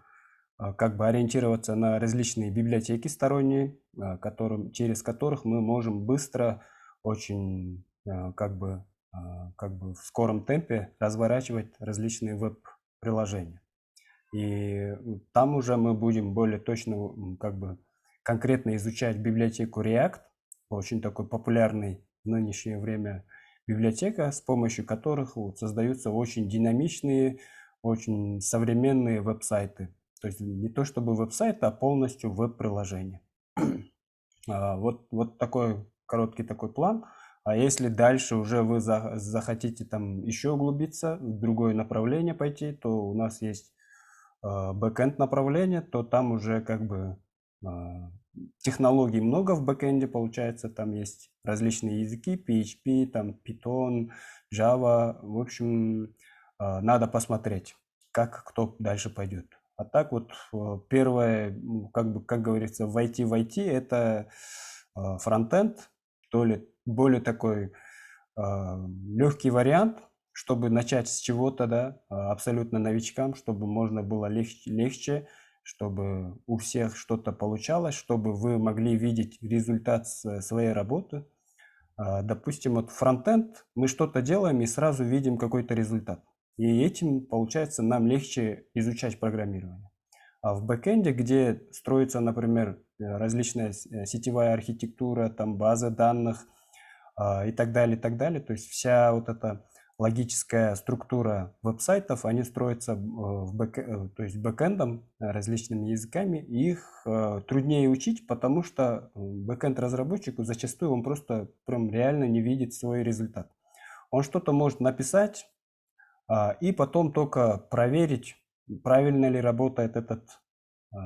ориентироваться на различные библиотеки сторонние, через которых мы можем быстро, очень в скором темпе разворачивать различные веб-приложения. И там уже мы будем более точно, конкретно изучать библиотеку React, очень такой популярный в нынешнее время библиотека, с помощью которых создаются очень динамичные, очень современные веб-сайты. То есть не то чтобы веб-сайт, а полностью веб-приложение. Вот такой короткий такой план. А если дальше уже вы захотите там еще углубиться, в другое направление пойти, то у нас есть бэкэнд направление, то там уже технологий много в бэкэнде получается, там есть различные языки, PHP, там Python, Java, в общем, надо посмотреть, как кто дальше пойдет. А так вот первое, как говорится, войти в IT, это фронтенд, то ли более такой легкий вариант, чтобы начать с чего-то, да, абсолютно новичкам, чтобы можно было легче, чтобы у всех что-то получалось, чтобы вы могли видеть результат своей работы. Допустим, вот фронтенд, мы что-то делаем и сразу видим какой-то результат. И этим, получается, нам легче изучать программирование. А в бэкэнде, где строится, например, различная сетевая архитектура, там базы данных и так далее, то есть вся вот эта логическая структура веб-сайтов, они строятся то есть бэкэндом, различными языками, и их труднее учить, потому что бэкэнд-разработчику зачастую он просто прям реально не видит свой результат. Он что-то может написать, и потом только проверить, правильно ли работает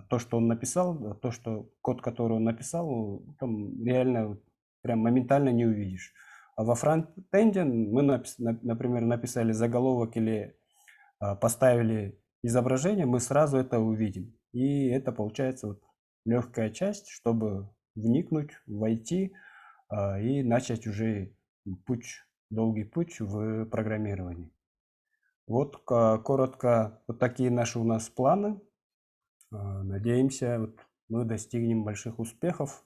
то, что он написал, код, который он написал, там реально прям моментально не увидишь. А во фронтенде мы, например, написали заголовок или поставили изображение, мы сразу это увидим. И это получается вот легкая часть, чтобы вникнуть, войти и начать уже долгий путь в программировании. Вот коротко, вот такие наши у нас планы. Надеемся, мы достигнем больших успехов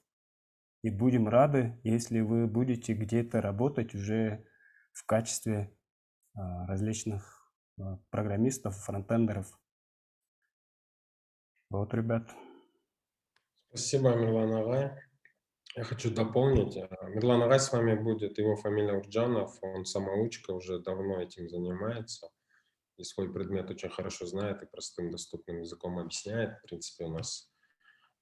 и будем рады, если вы будете где-то работать уже в качестве различных программистов, фронтендеров. Вот, ребят. Спасибо, Мирлан Агай. Я хочу дополнить. Мирлан Агай с вами будет, его фамилия Урджанов, он самоучка, уже давно этим занимается. И свой предмет очень хорошо знает и простым доступным языком объясняет. В принципе,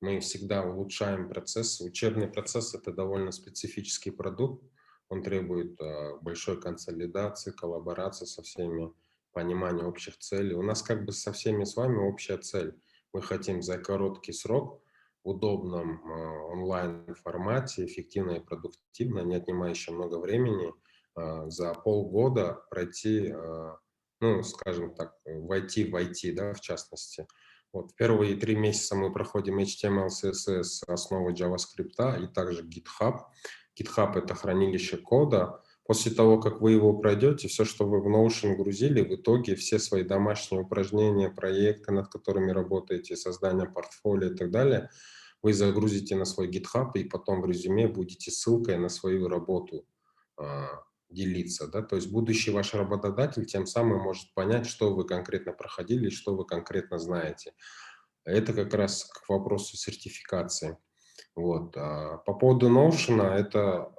мы всегда улучшаем процесс. Учебный процесс – это довольно специфический продукт. Он требует большой консолидации, коллаборации со всеми, понимания общих целей. У нас со всеми с вами общая цель. Мы хотим за короткий срок удобном онлайн-формате, эффективно и продуктивно, не отнимающее много времени, за полгода пройти, ну, скажем так, войти в IT, да, в частности. Вот, первые 3 месяца мы проходим HTML, CSS, основы JavaScript и также GitHub. GitHub — это хранилище кода. После того, как вы его пройдете, все, что вы в Notion грузили, в итоге все свои домашние упражнения, проекты, над которыми работаете, создание портфолио и так далее, вы загрузите на свой GitHub и потом в резюме будете ссылкой на свою работу а, делиться. Да? То есть будущий ваш работодатель тем самым может понять, что вы конкретно проходили, что вы конкретно знаете. Это как раз к вопросу сертификации. Вот. По поводу Notion, это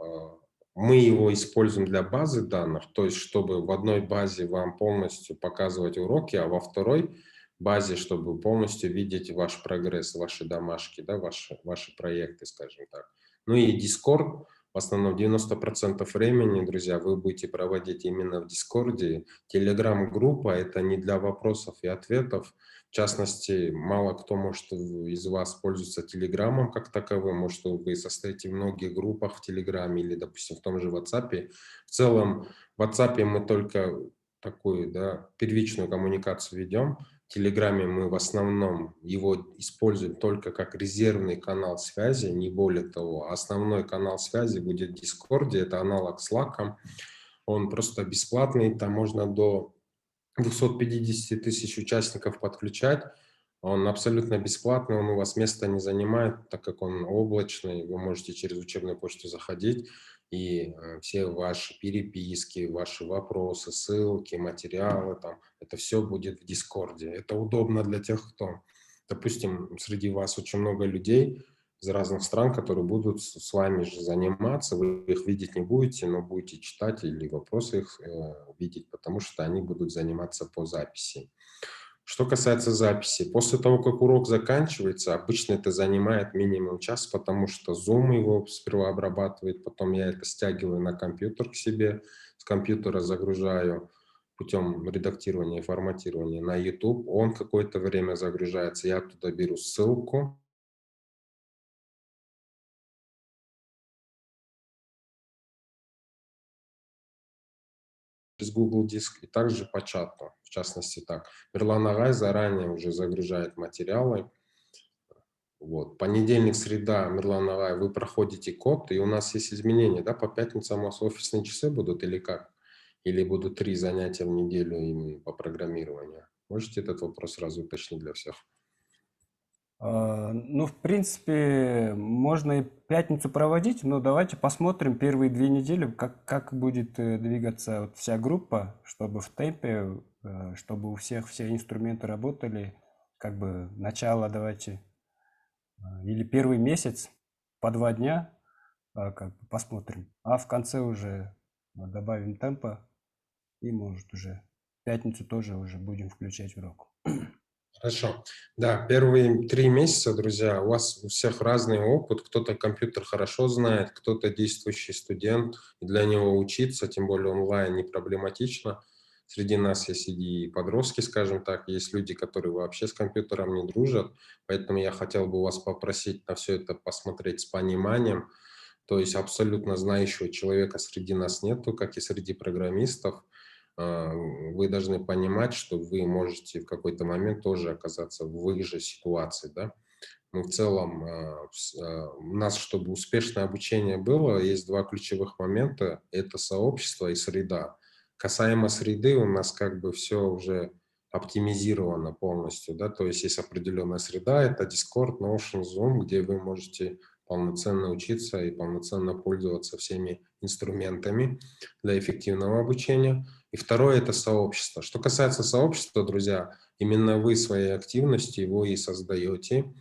мы его используем для базы данных, то есть чтобы в одной базе вам полностью показывать уроки, а во второй базе, чтобы полностью видеть ваш прогресс, ваши домашки, да, ваши проекты, скажем так. Ну и Discord, в основном 90% времени, друзья, вы будете проводить именно в Discord. Telegram-группа — это не для вопросов и ответов. В частности, мало кто может из вас пользоваться Телеграмом как таковым, может, вы состоите в многих группах в Телеграме или, допустим, в том же WhatsApp. В целом, в WhatsApp мы только такую, да, первичную коммуникацию ведем. В Телеграме мы в основном его используем только как резервный канал связи, не более того. Основной канал связи будет в Дискорде, это аналог Slack. Он просто бесплатный, там можно до 250 тысяч участников подключать. Он абсолютно бесплатный, он у вас места не занимает, так как он облачный, вы можете через учебную почту заходить, и все ваши переписки, ваши вопросы, ссылки, материалы, там, это все будет в Дискорде. Это удобно для тех, кто, допустим, среди вас очень много людей из разных стран, которые будут с вами же заниматься, вы их видеть не будете, но будете читать или вопросы их видеть, потому что они будут заниматься по записи. Что касается записи, после того, как урок заканчивается, обычно это занимает минимум час, потому что Zoom его сперва обрабатывает, потом я это стягиваю на компьютер к себе, с компьютера загружаю путем редактирования и форматирования на YouTube, он какое-то время загружается, я туда беру ссылку, через Google Диск и также по чату, в частности так. Мирлан Агай заранее уже загружает материалы. Вот. Понедельник, среда, Мирлан Агай, вы проходите код, и у нас есть изменения, да, по пятницам у нас офисные часы будут или как? Или будут 3 занятия в неделю именно по программированию? Можете этот вопрос сразу уточнить для всех? Ну, в принципе, можно и пятницу проводить, но давайте посмотрим первые 2 недели, как будет двигаться вот вся группа, чтобы в темпе, чтобы у всех все инструменты работали. Как бы начало давайте, или первый месяц по 2 дня, как бы посмотрим. А в конце уже добавим темпа и, может, уже в пятницу тоже уже будем включать урок. Хорошо. Да, первые 3 месяца, друзья, у вас у всех разный опыт. Кто-то компьютер хорошо знает, кто-то действующий студент, и для него учиться, тем более онлайн, не проблематично. Среди нас есть и подростки, скажем так, есть люди, которые вообще с компьютером не дружат, поэтому я хотел бы вас попросить на все это посмотреть с пониманием. То есть абсолютно знающего человека среди нас нету, как и среди программистов. Вы должны понимать, что вы можете в какой-то момент тоже оказаться в их же ситуации, да. Мы в целом, у нас, чтобы успешное обучение было, есть 2 ключевых момента — это сообщество и среда. Касаемо среды, у нас как бы все уже оптимизировано полностью, да, то есть есть определенная среда, это Discord, Notion, Zoom, где вы можете полноценно учиться и полноценно пользоваться всеми инструментами для эффективного обучения. И второе — это сообщество. Что касается сообщества, друзья, именно вы своей активностью его и создаете.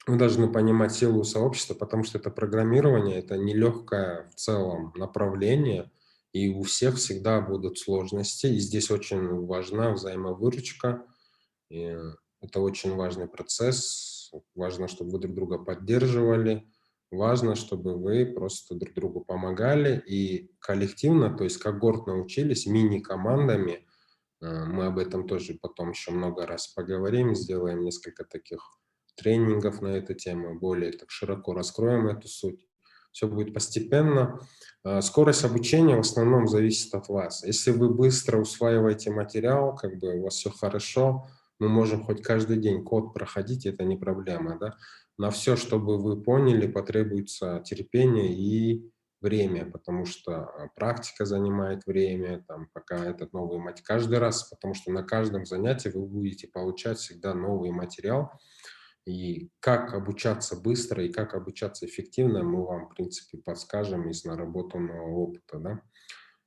Вы должны понимать силу сообщества, потому что это программирование, это нелегкое в целом направление, и у всех всегда будут сложности. И здесь очень важна взаимовыручка. И это очень важный процесс. Важно, чтобы вы друг друга поддерживали. Важно, чтобы вы просто друг другу помогали и коллективно, то есть когортно учились мини-командами. Мы об этом тоже потом еще много раз поговорим, сделаем несколько таких тренингов на эту тему, более так широко раскроем эту суть. Все будет постепенно. Скорость обучения в основном зависит от вас. Если вы быстро усваиваете материал, как бы у вас все хорошо, мы можем хоть каждый день код проходить, это не проблема, да. На все, чтобы вы поняли, потребуется терпение и время, потому что практика занимает время, там, пока этот новый материал. Каждый раз, потому что на каждом занятии вы будете получать всегда новый материал. И как обучаться быстро и как обучаться эффективно, мы вам, в принципе, подскажем из наработанного опыта.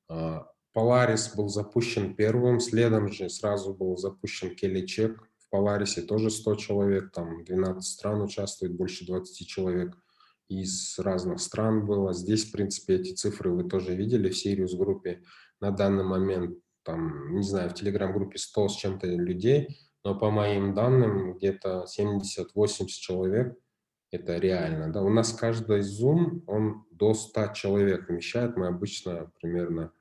Да? Polaris был запущен первым, следом же сразу был запущен Kelly-Check. В Polaris тоже 100 человек, там 12 стран участвует, больше 20 человек из разных стран было. Здесь, в принципе, эти цифры вы тоже видели в Sirius группе. На данный момент, там, не знаю, в Telegram-группе 100 с чем-то людей, но по моим данным где-то 70-80 человек. Это реально. Да? У нас каждый Zoom, он до 100 человек вмещает. Мы обычно примерно,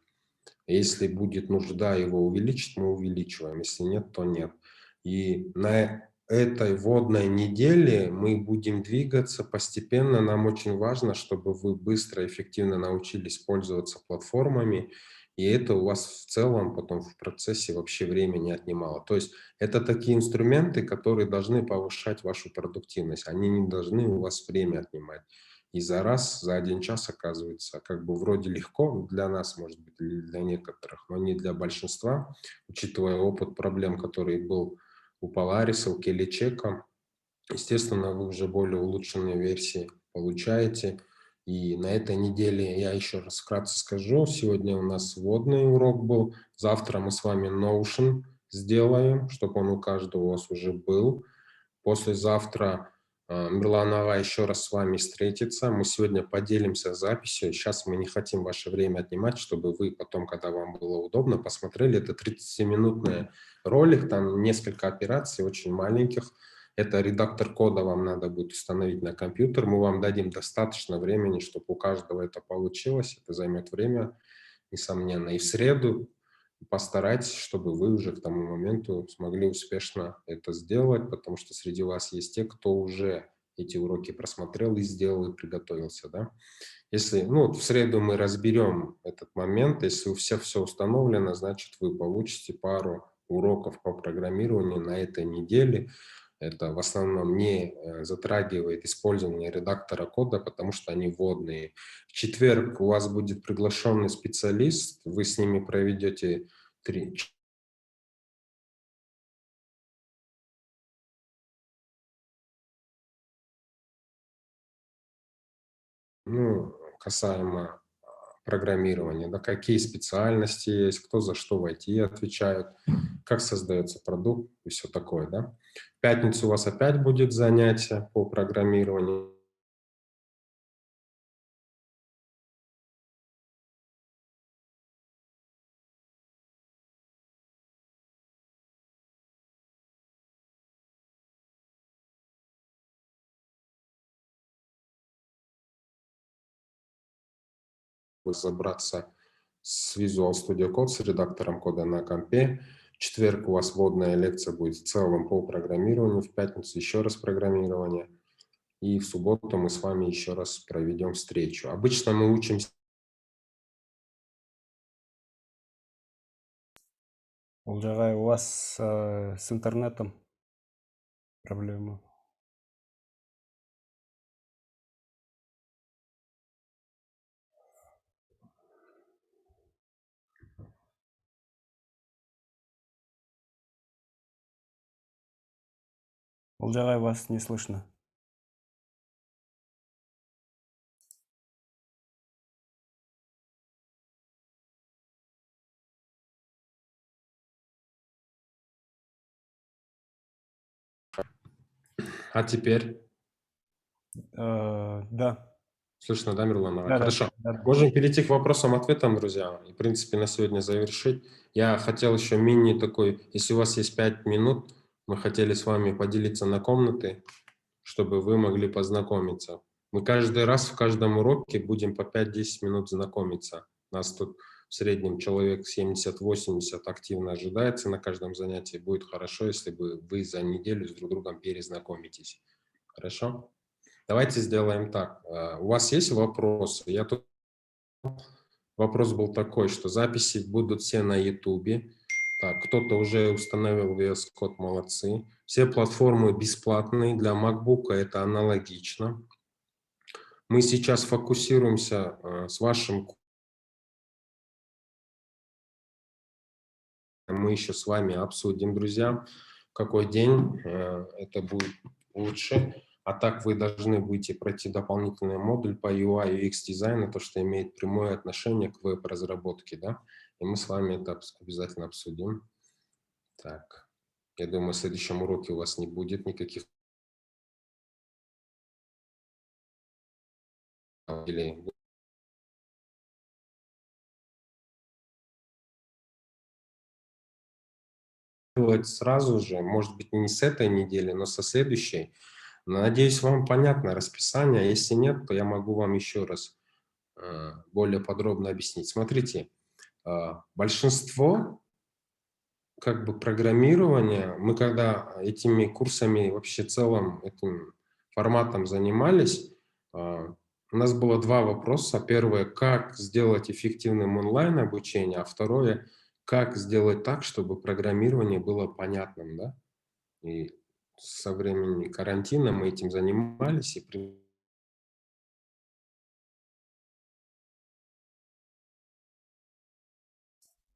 если будет нужда его увеличить, мы увеличиваем. Если нет, то нет. И на этой вводной неделе мы будем двигаться постепенно. Нам очень важно, чтобы вы быстро и эффективно научились пользоваться платформами, и это у вас в целом потом в процессе вообще время не отнимало. То есть это такие инструменты, которые должны повышать вашу продуктивность. Они не должны у вас время отнимать. И за один час оказывается, как бы вроде легко для нас, может быть, или для некоторых, но не для большинства, учитывая опыт проблем, который был у Polaris, у Kelly-Check. Естественно, вы уже более улучшенные версии получаете. И на этой неделе я еще раз вкратце скажу. Сегодня у нас вводный урок был. Завтра мы с вами Notion сделаем, чтобы он у каждого у вас уже был. Послезавтра Мирлан Ага еще раз с вами встретится. Мы сегодня поделимся записью. Сейчас мы не хотим ваше время отнимать, чтобы вы потом, когда вам было удобно, посмотрели. Это 30-минутный ролик, там несколько операций, очень маленьких. Это редактор кода вам надо будет установить на компьютер. Мы вам дадим достаточно времени, чтобы у каждого это получилось. Это займет время, несомненно. И в среду постарайтесь, чтобы вы уже к тому моменту смогли успешно это сделать, потому что среди вас есть те, кто уже эти уроки просмотрел и сделал, и приготовился. Да? Если, ну, в среду мы разберем этот момент. Если у всех все установлено, значит, вы получите пару уроков по программированию на этой неделе. Это в основном не затрагивает использование редактора кода, потому что они вводные. В четверг у вас будет приглашенный специалист, вы с ними проведете 3, ну, касаемо программирования, да, какие специальности есть, кто за что в IT отвечает, как создается продукт и все такое. Да. В пятницу у вас опять будет занятие по программированию. Разобраться с Visual Studio Code, с редактором кода на компе. В четверг у вас вводная лекция будет в целом по программированию, в пятницу еще раз программирование, и в субботу мы с вами еще раз проведем встречу. Обычно мы учимся. Олжағай, у вас с интернетом проблема? Олжағай, вас не слышно. А теперь? Да. Слышно, да, Мирлан? Да, Хорошо. да. Можем перейти к вопросам-ответам, друзья. И, в принципе, на сегодня завершить. Я хотел еще мини такой, если у вас есть 5 минут, мы хотели с вами поделиться на комнаты, чтобы вы могли познакомиться. Мы каждый раз в каждом уроке будем по 5-10 минут знакомиться. Нас тут в среднем человек 70-80 активно ожидается на каждом занятии. Будет хорошо, если бы вы за неделю с друг другом перезнакомитесь. Хорошо? Давайте сделаем так. У вас есть вопросы? Вопрос был такой, что записи будут все на YouTube. Так, кто-то уже установил VS Code, молодцы. Все платформы бесплатные, для MacBook это аналогично. Мы сейчас фокусируемся с вашим... Мы еще с вами обсудим, друзья, в какой день это будет лучше. А так вы должны будете пройти дополнительный модуль по UI и UX дизайну, то, что имеет прямое отношение к веб-разработке, да? И мы с вами это обязательно обсудим. Так, я думаю, в следующем уроке у вас не будет никаких... Или делать сразу же, может быть, не с этой недели, но со следующей. Надеюсь, вам понятно расписание. Если нет, то я могу вам еще раз более подробно объяснить. Смотрите, большинство как бы программирования, мы когда этими курсами, вообще целым этим форматом занимались, у нас было два вопроса. Первое, как сделать эффективным онлайн-обучение, а второе, как сделать так, чтобы программирование было понятным, да? И со времени карантина мы этим занимались, и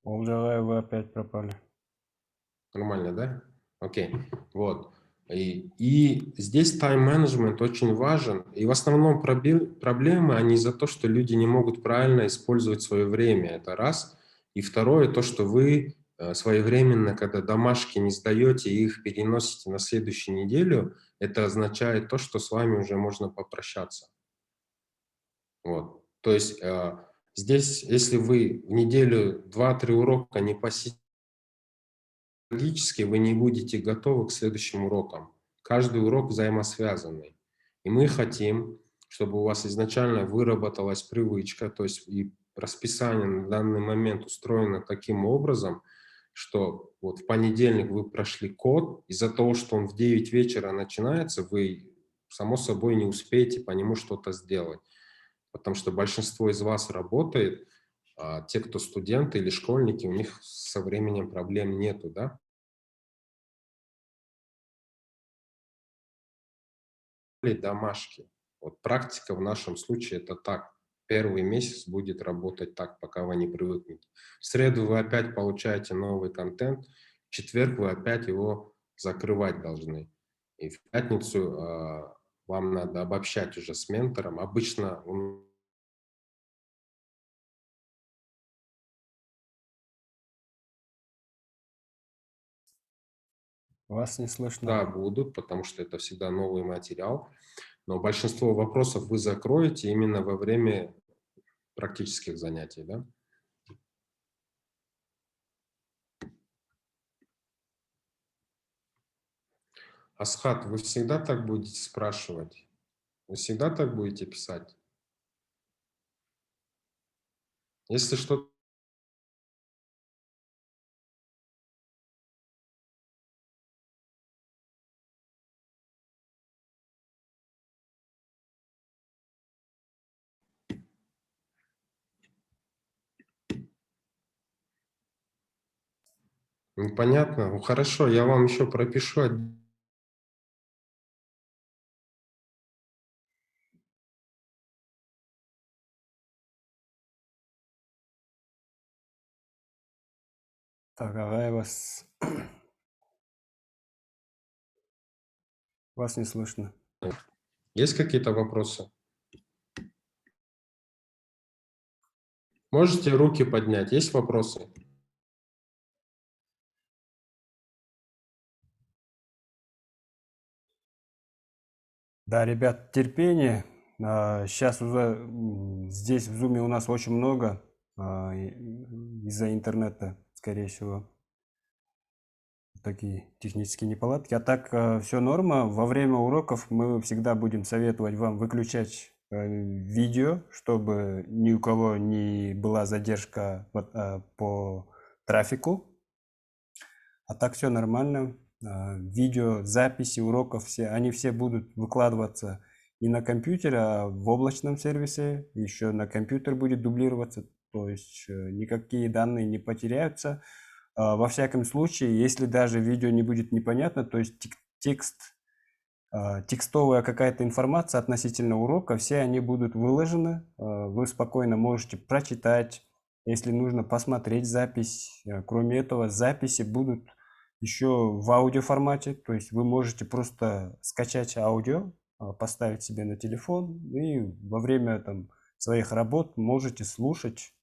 Олжалай, вы опять пропали. нормально, да? Окей, вот. И здесь тайм-менеджмент очень важен. И в основном проблемы, они из-за того, что люди не могут правильно использовать свое время. Это раз. И второе, то, что вы своевременно, когда домашки не сдаете и их переносите на следующую неделю, это означает то, что с вами уже можно попрощаться. Вот. То есть здесь, если вы в неделю 2-3 урока не посетите, логически вы не будете готовы к следующим урокам. Каждый урок взаимосвязанный. И мы хотим, чтобы у вас изначально выработалась привычка, то есть и расписание на данный момент устроено таким образом, что вот в понедельник вы прошли код, из-за того, что он в 9 вечера начинается, вы, само собой, не успеете по нему что-то сделать. Потому что большинство из вас работает, а те, кто студенты или школьники, у них со временем проблем нету, да? Домашки. Вот практика в нашем случае это так. Первый месяц будет работать так, пока вы не привыкнете. В среду вы опять получаете новый контент, в четверг вы опять его закрывать должны. И в пятницу вам надо обобщать уже с ментором. Обычно Вас не слышно. да, будут, потому что это всегда новый материал. Но большинство вопросов вы закроете именно во время практических занятий, да? Асхат, вы всегда так будете спрашивать? Вы всегда так будете писать? Если что... Непонятно? Ну, хорошо, я вам еще пропишу. Так, Агай, вас не слышно. Есть какие-то вопросы? Можете руки поднять? Есть вопросы? Да, ребят, терпение. Сейчас уже здесь в Zoom у нас очень много из-за интернета, скорее всего, такие технические неполадки. А так все норма. Во время уроков мы всегда будем советовать вам выключать видео, чтобы ни у кого не была задержка по трафику. А так все нормально. видеозаписи уроков, они все будут выкладываться и на компьютере, а в облачном сервисе еще на компьютер будет дублироваться, то есть никакие данные не потеряются. Во всяком случае, если даже видео не будет непонятно, то есть текстовая какая-то информация относительно урока, все они будут выложены, вы спокойно можете прочитать, если нужно посмотреть запись. Кроме этого, записи будут еще в аудиоформате, то есть вы можете просто скачать аудио, поставить себе на телефон и во время там своих работ можете слушать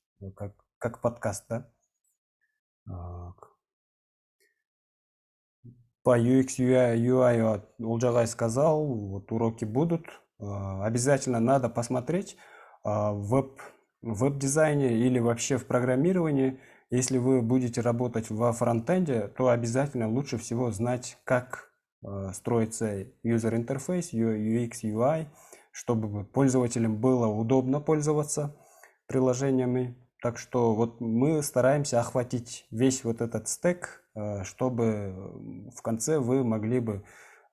как подкаст, да? По UX, UI Олжагай сказал, вот уроки будут. Обязательно надо посмотреть в веб-дизайне или вообще в программировании. Если вы будете работать во фронтенде, то обязательно лучше всего знать, как строится user interface, UX, UI, чтобы пользователям было удобно пользоваться приложениями. Так что вот мы стараемся охватить весь вот этот стек, чтобы в конце вы могли бы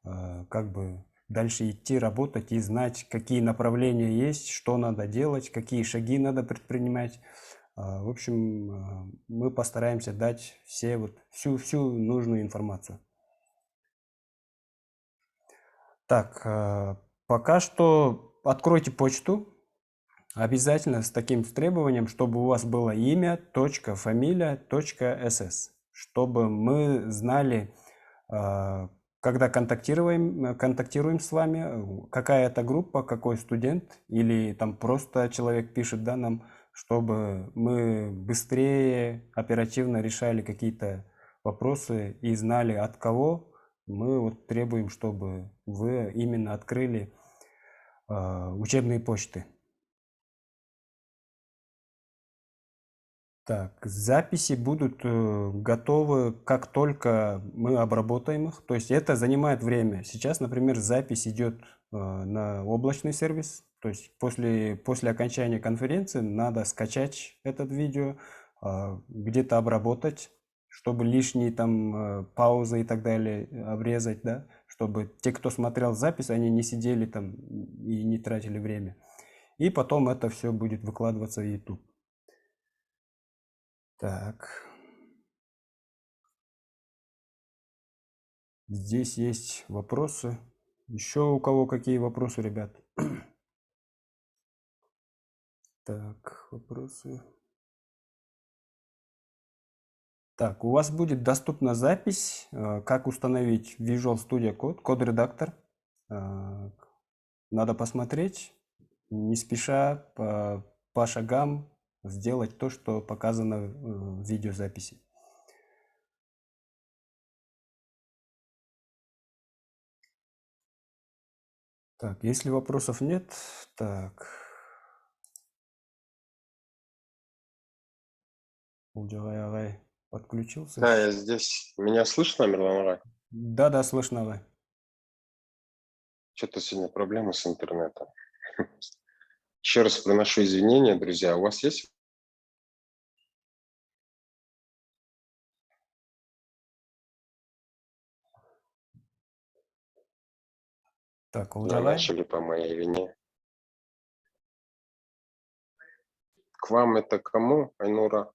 как бы дальше идти работать и знать, какие направления есть, что надо делать, какие шаги надо предпринимать. В общем, мы постараемся дать всю нужную информацию. Так, пока что откройте почту. Обязательно с таким требованием, чтобы у вас было имя, точка, фамилия, точка, ss, чтобы мы знали, когда контактируем с вами, какая это группа, какой студент, или там просто человек пишет, да, нам, чтобы мы быстрее, оперативно решали какие-то вопросы и знали, от кого мы вот требуем, чтобы вы именно открыли учебные почты. Так, записи будут готовы, как только мы обработаем их. То есть это занимает время. Сейчас, например, запись идет на облачный сервис. То есть после окончания конференции надо скачать этот видео, где-то обработать, чтобы лишние там паузы и так далее обрезать, да, чтобы те, кто смотрел запись, они не сидели там и не тратили время. И потом это все будет выкладываться в YouTube. Так. Здесь есть вопросы. Еще у кого какие вопросы, ребят? Так, вопросы. Так, у вас будет доступна запись, как установить Visual Studio Code, код-редактор. Надо посмотреть, не спеша, по шагам сделать то, что показано в видеозаписи. Так, если вопросов нет, так. Олжагай подключился. Да, я здесь. Меня слышно, Мирлан? Да, слышно вы. Что-то сегодня проблемы с интернетом. Еще раз приношу извинения, друзья. У вас есть? Так, Да, Олжагай. начали по моей вине. К вам это кому, Айнура?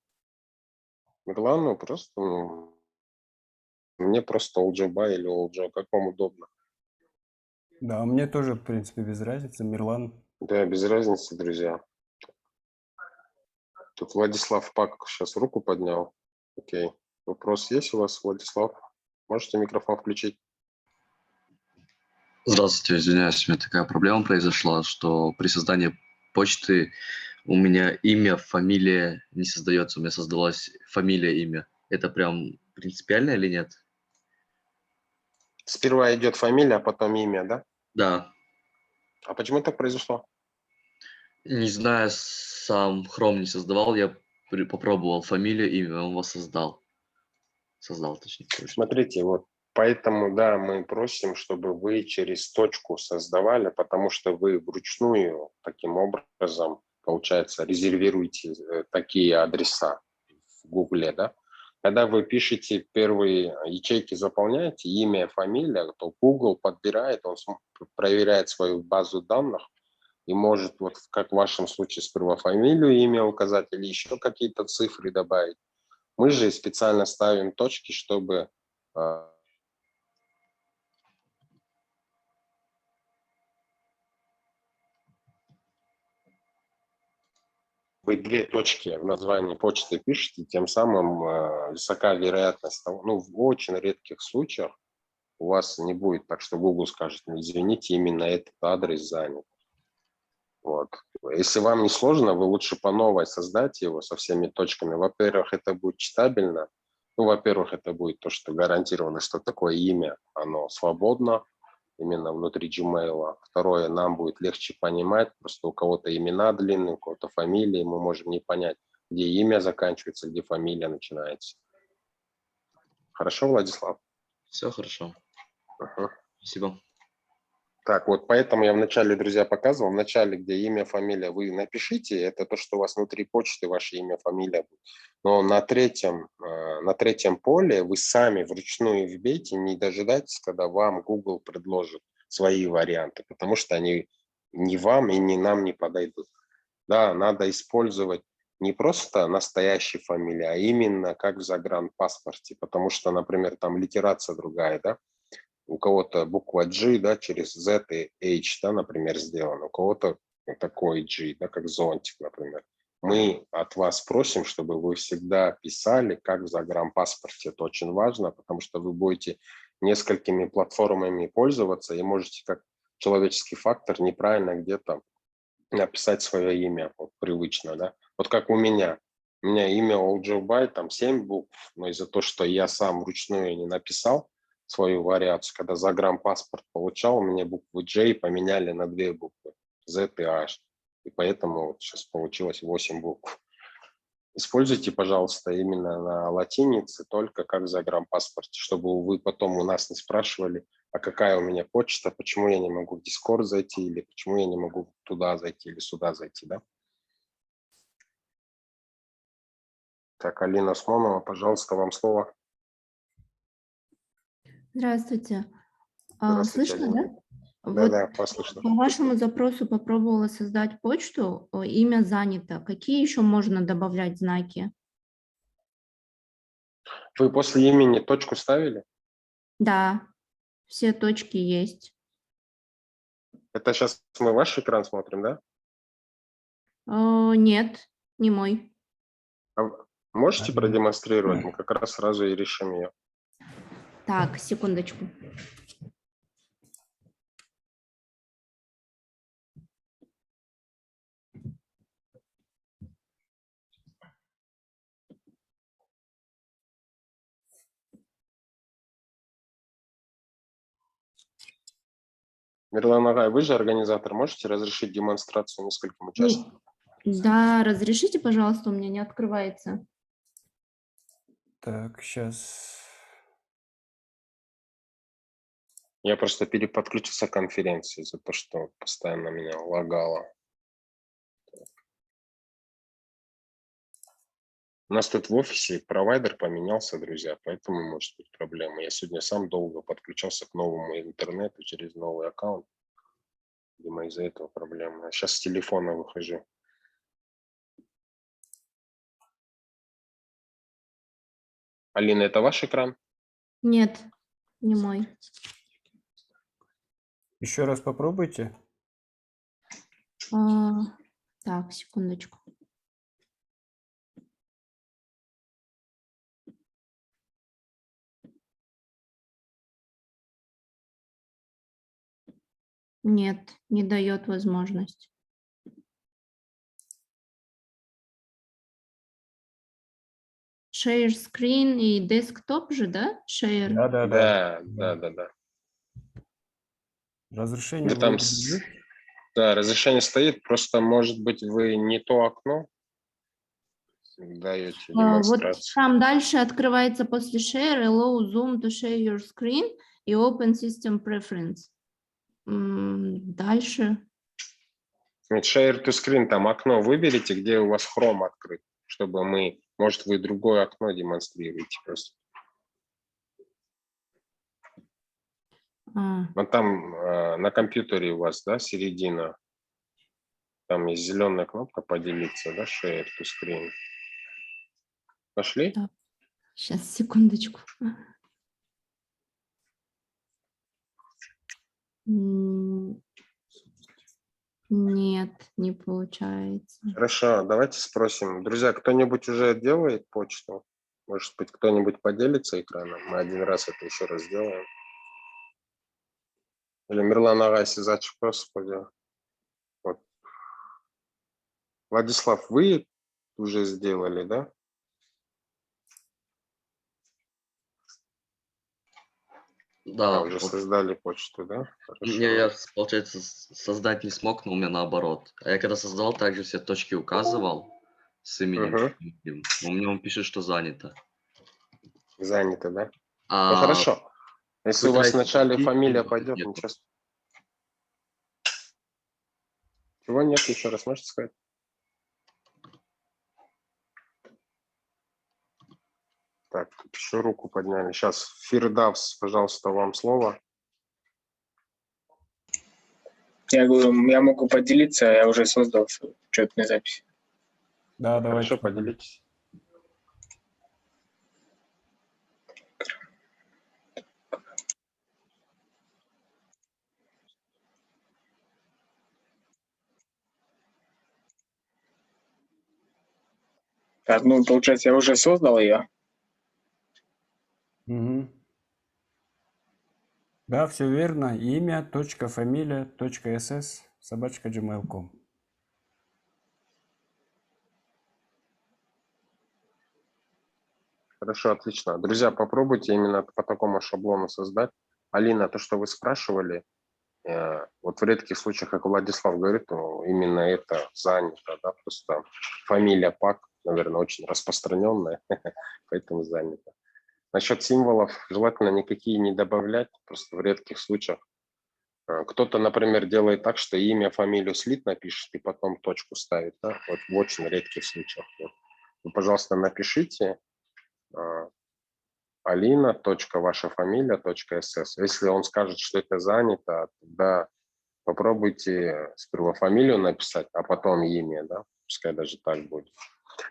Мирлану просто, мне просто Олджаба или Олджа, как вам удобно. Да, мне тоже, в принципе, без разницы. Мирлан. Да, без разницы, друзья. Тут Владислав Пак сейчас руку поднял. Окей. Вопрос есть у вас, Владислав? Можете микрофон включить? Здравствуйте, извиняюсь, у меня такая проблема произошла, что при создании почты у меня имя, фамилия не создается, у меня создалась фамилия, имя. Это прям принципиально или нет? Сперва идет фамилия, а потом имя, да? Да, А почему так произошло? не знаю, сам Chrome не создавал, я попробовал фамилию, имя, он воссоздал. Создал, точнее. Смотрите, вот поэтому, да, мы просим, чтобы вы через точку создавали, потому что вы вручную таким образом, получается, резервируете такие адреса в Гугле, да? когда вы пишете первые ячейки, заполняете имя, фамилия, то Google подбирает, он проверяет свою базу данных и может, вот как в вашем случае, сперва фамилию, имя указать или еще какие-то цифры добавить. Мы же специально ставим точки, чтобы вы 2 точки в названии почты пишете, тем самым высока вероятность того, ну, в очень редких случаях у вас не будет так, что Google скажет: «Ну, извините, именно этот адрес занят». Вот. Если вам не сложно, вы лучше по новой создайте его со всеми точками. Во-первых, это будет читабельно. Ну, во-первых, это будет то, что гарантировано, что такое имя, оно свободно именно внутри Gmail. Второе, нам будет легче понимать, просто у кого-то имена длинные, у кого-то фамилии, мы можем не понять, где имя заканчивается, где фамилия начинается. Хорошо, Владислав? Все хорошо. Ага. Спасибо. Так, вот поэтому я вначале, друзья, показывал, вначале, где имя, фамилия, вы напишите, это то, что у вас внутри почты, ваше имя, фамилия будет. Но на третьем поле вы сами вручную вбейте, не дожидайтесь, когда вам Google предложит свои варианты, потому что они ни вам и ни нам не подойдут. Да, надо использовать не просто настоящие фамилии, а именно как в загранпаспорте, потому что, например, там литерация другая, да, у кого-то буква G, да, через Z и H, да, например, сделано, у кого-то такой G, да, как зонтик, например. Мы от вас просим, чтобы вы всегда писали, как в загранпаспорте. Это очень важно, потому что вы будете несколькими платформами пользоваться и можете как человеческий фактор неправильно где-то написать свое имя, вот, привычно, да. Вот как у меня. У меня имя Олджубай, там 7 букв, но из-за того, что я сам вручную не написал свою вариацию, когда загранпаспорт получал, у меня букву J поменяли на 2 буквы, Z и H. И поэтому вот сейчас получилось 8 букв. Используйте, пожалуйста, именно на латинице, только как в загранпаспорте, чтобы вы потом у нас не спрашивали, а какая у меня почта, почему я не могу в Discord зайти, или почему я не могу туда зайти или сюда зайти, да? Так, Алина Осмонова, пожалуйста, вам слово. Здравствуйте. Здравствуйте, Слышно, Алина. да? Вот Да-да, вас слышно. по вашему запросу попробовала создать почту, имя занято. Какие еще можно добавлять знаки? Вы после имени точку ставили? Да, все точки есть. Это сейчас мы ваш экран смотрим, да? Нет, не мой. А можете Алина. продемонстрировать? Мы как раз сразу и решим ее. Так, секундочку. Мирлан Агай, вы же организатор, можете разрешить демонстрацию нескольким участникам? Да, разрешите, пожалуйста, у меня не открывается. Так, сейчас. Я просто переподключился к конференции за то, что постоянно меня лагало. У нас тут в офисе провайдер поменялся, друзья, поэтому может быть проблема. Я сегодня сам долго подключался к новому интернету через новый аккаунт. Видимо, из-за этого проблема. Сейчас с телефона выхожу. Алина, это ваш экран? Нет, не мой. Еще раз попробуйте. Так, секундочку. Нет, не дает возможность. Share screen и desktop же, да? Share. Да. Да. Разрешение Да, там вроде бы есть. да, разрешение стоит, просто, может быть, вы не то окно даете Вот демонстрацию. там дальше открывается после share, allow Zoom to share your screen и open system preference. Дальше. Share to screen, там окно выберите, где у вас Chrome открыт, чтобы мы Может, вы другое окно демонстрируете просто. А, А там на компьютере у вас, да, середина. Там есть зеленая кнопка поделиться, да, share to screen. Нашли? да. Сейчас, секундочку. Нет, не получается. Хорошо, давайте спросим. Друзья, кто-нибудь уже делает почту? Может быть, кто-нибудь поделится экраном? Мы один раз это еще раз сделаем. Или Мирлан Ага, сізат Господи. Вот. Владислав, вы уже сделали, да? Да, Уже вот создали почту, да? Хорошо. я, получается, создать не смог, но у меня наоборот. А я когда создавал, также все точки указывал с именем. Мгм. своим. Но мне он пишет, что занято. Занято, да? Ну А хорошо. Если у вас пытаюсь вначале ввести, фамилия вот пойдет, нету. ничего. Чего нет, еще раз можете сказать? Так, тут еще руку подняли. Сейчас, Фирдавс, пожалуйста, вам слово. Я говорю, я могу поделиться, я уже создал учетную запись. Да, Хорошо, давайте. поделитесь. Так, ну, получается, я уже создал ее. Мгм. Да, все верно. Имя, точка, фамилия, точка, ss, собачка, gmail.com. Хорошо, отлично. Друзья, попробуйте именно по такому шаблону создать. Алина, то, что вы спрашивали, вот в редких случаях, как Владислав говорит, то именно это занято, да, просто фамилия ПАК, наверное, очень распространенная, поэтому занято. Насчет символов желательно никакие не добавлять, просто в редких случаях. Кто-то, например, делает так, что имя, фамилию слит напишет и потом точку ставит, да, вот в очень редких случаях. Вот. Вы, пожалуйста, напишите Алина, точка, ваша фамилия, точка, СС. Если он скажет, что это занято, тогда попробуйте сперва фамилию написать, а потом имя, да, пускай даже так будет.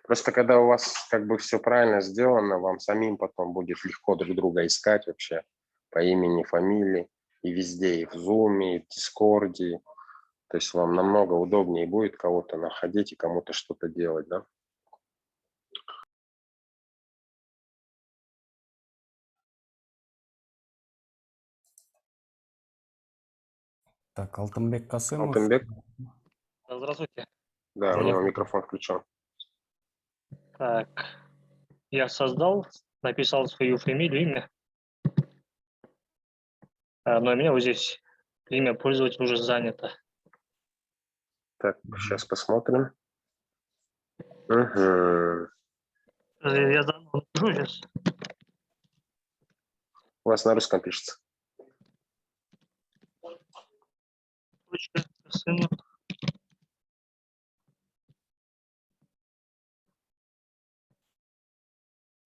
Просто когда у вас как бы все правильно сделано, вам самим потом будет легко друг друга искать вообще по имени, фамилии, и везде, и в Zoom, и в Discord. То есть вам намного удобнее будет кого-то находить и кому-то что-то делать, да. Так, Алтынбек Касымов. Алтынбек, Здравствуйте. да, у него Здравствуйте. микрофон включен. Так, я создал, написал свою фамилию, имя. Но у меня вот здесь имя пользователя уже занято. Так, сейчас посмотрим. Угу. Я заново напишу сейчас. У вас на русском пишется. Точка, сын.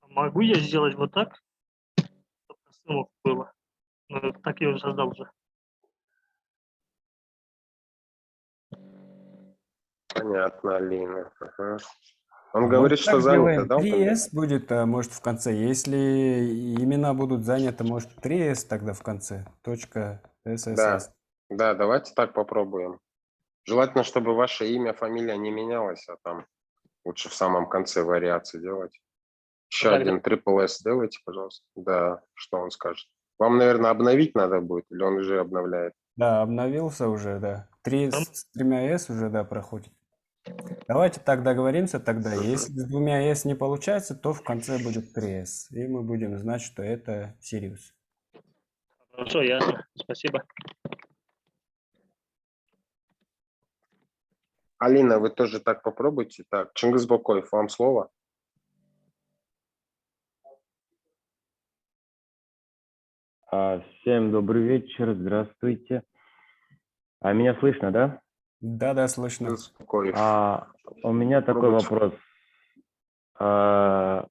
Могу я сделать вот так, чтобы сынов было? Ну, так я уже создал уже. Понятно, Алина. Ага. Он А говорит, может, что так занято, сделаем? да, Алтынбек? 3S будет, может, в конце. Если имена будут заняты, может, 3S тогда в конце. Точка, SSS. Да, давайте так попробуем. Желательно, чтобы ваше имя, фамилия не менялась, а там лучше в самом конце вариации делать. Еще Тогда- один Triple S делайте, пожалуйста. Да, что он скажет. Вам, наверное, обновить надо будет, или он уже обновляет? Да, обновился уже, да. 3 с 3S уже, да, проходит. Давайте так договоримся тогда. Если с 2S не получается, то в конце будет 3S. И мы будем знать, что это Sirius. Хорошо, ясно. Спасибо. Алина, вы тоже так попробуйте. Так, Чингис Бокоев, вам слово. Всем добрый вечер, здравствуйте. Меня слышно, да? Да, слышно. Чингис Бокоев. У меня такой Пробуйте. вопрос. Вы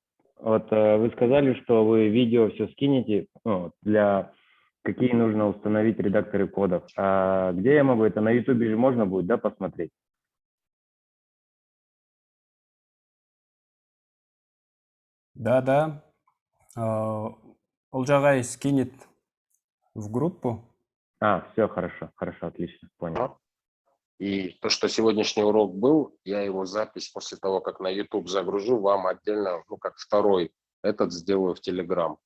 сказали, что вы видео все скинете, ну, для какие нужно установить редакторы кодов. А где я могу это? На YouTube же можно будет, да, посмотреть? Да. Олжагай скинет в группу. Все, хорошо, отлично, понял. И то, что сегодняшний урок был, я его запись после того, как на YouTube загружу, вам отдельно, ну, как второй этот сделаю в Telegram.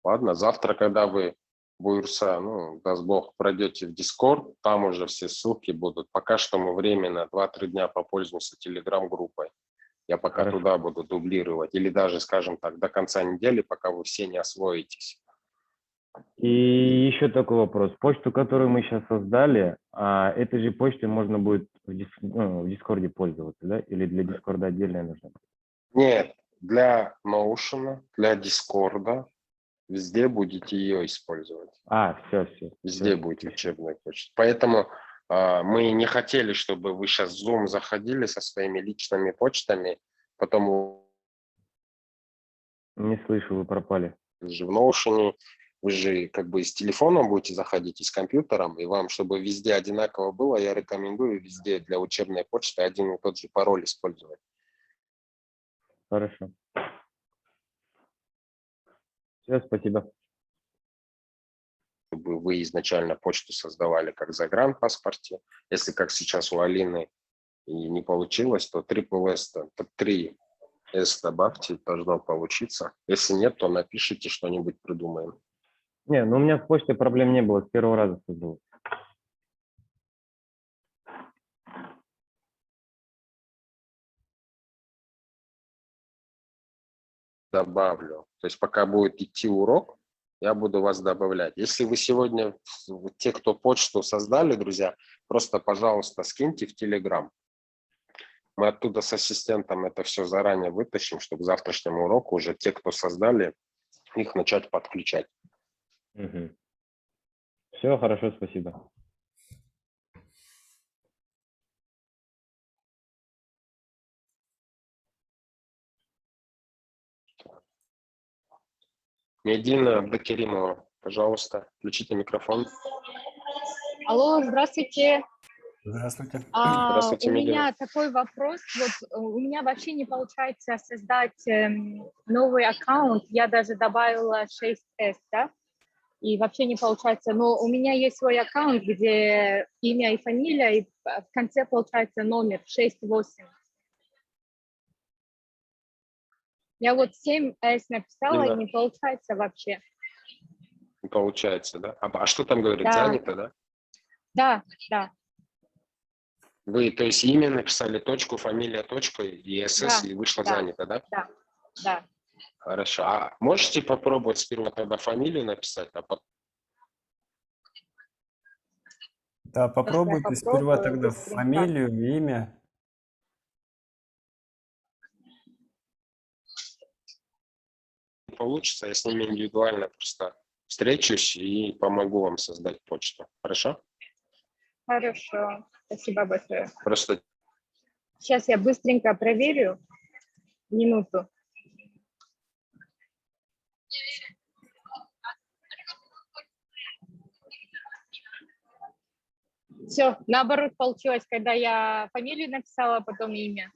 Ладно, завтра, когда вы Буйрса, ну, даст Бог, пройдете в Discord, там уже все ссылки будут. Пока что мы временно 2-3 дня попользуемся Telegram-группой. Я пока Хорошо. туда буду дублировать. Или даже, скажем так, до конца недели, пока вы все не освоитесь. И еще такой вопрос. Почту, которую мы сейчас создали, этой же почтой можно будет в Дискорде пользоваться, да? Или для Дискорда отдельно нужно? Нет, для Notion, для Discord, везде будете ее использовать. Все. Везде будет учебная почта. Поэтому мы не хотели, чтобы вы сейчас в Zoom заходили со своими личными почтами, потом Не слышу, вы пропали. вы же в Notion, вы же как бы с телефоном будете заходить и с компьютером, и вам, чтобы везде одинаково было, я рекомендую везде для учебной почты один и тот же пароль использовать. Хорошо. Все, спасибо. Чтобы вы изначально почту создавали как в загранпаспорте. Если как сейчас у Алины и не получилось, то SSS, то 3S добавьте, должно получиться. Если нет, то напишите, что-нибудь придумаем. Не, ну у меня с почтой проблем не было, с первого раза создал. Добавлю. То есть пока будет идти урок, я буду вас добавлять. Если вы сегодня, те, кто почту создали, друзья, просто, пожалуйста, скиньте в Telegram. Мы оттуда с ассистентом это все заранее вытащим, чтобы к завтрашнему уроку уже те, кто создали, их начать подключать. Все, хорошо, спасибо. Медина Абдакеримова, пожалуйста, включите микрофон. Алло, здравствуйте. Здравствуйте. Здравствуйте, У Медина. меня такой вопрос. Вот у меня вообще не получается создать новый аккаунт. Я даже добавила 6S, да? И вообще не получается. Но у меня есть свой аккаунт, где имя и фамилия, и в конце получается номер 68. Я вот 7S написала, и Дина. не получается вообще. Не получается, да? А что там говорит? Да. Занято, да? Да. Вы, то есть, имя написали, точку, фамилия, точка и СС, Да, и вышло да. занято, да? Да. Хорошо. А можете попробовать сперва тогда фамилию написать, а потом... Да, попробуйте попробую сперва тогда быстренько. фамилию, имя. получится, я с ними индивидуально просто встречусь и помогу вам создать почту. Хорошо? Хорошо. Спасибо большое. Просто Сейчас я быстренько проверю. Минуту. Все, наоборот получилось, когда я фамилию написала, потом имя.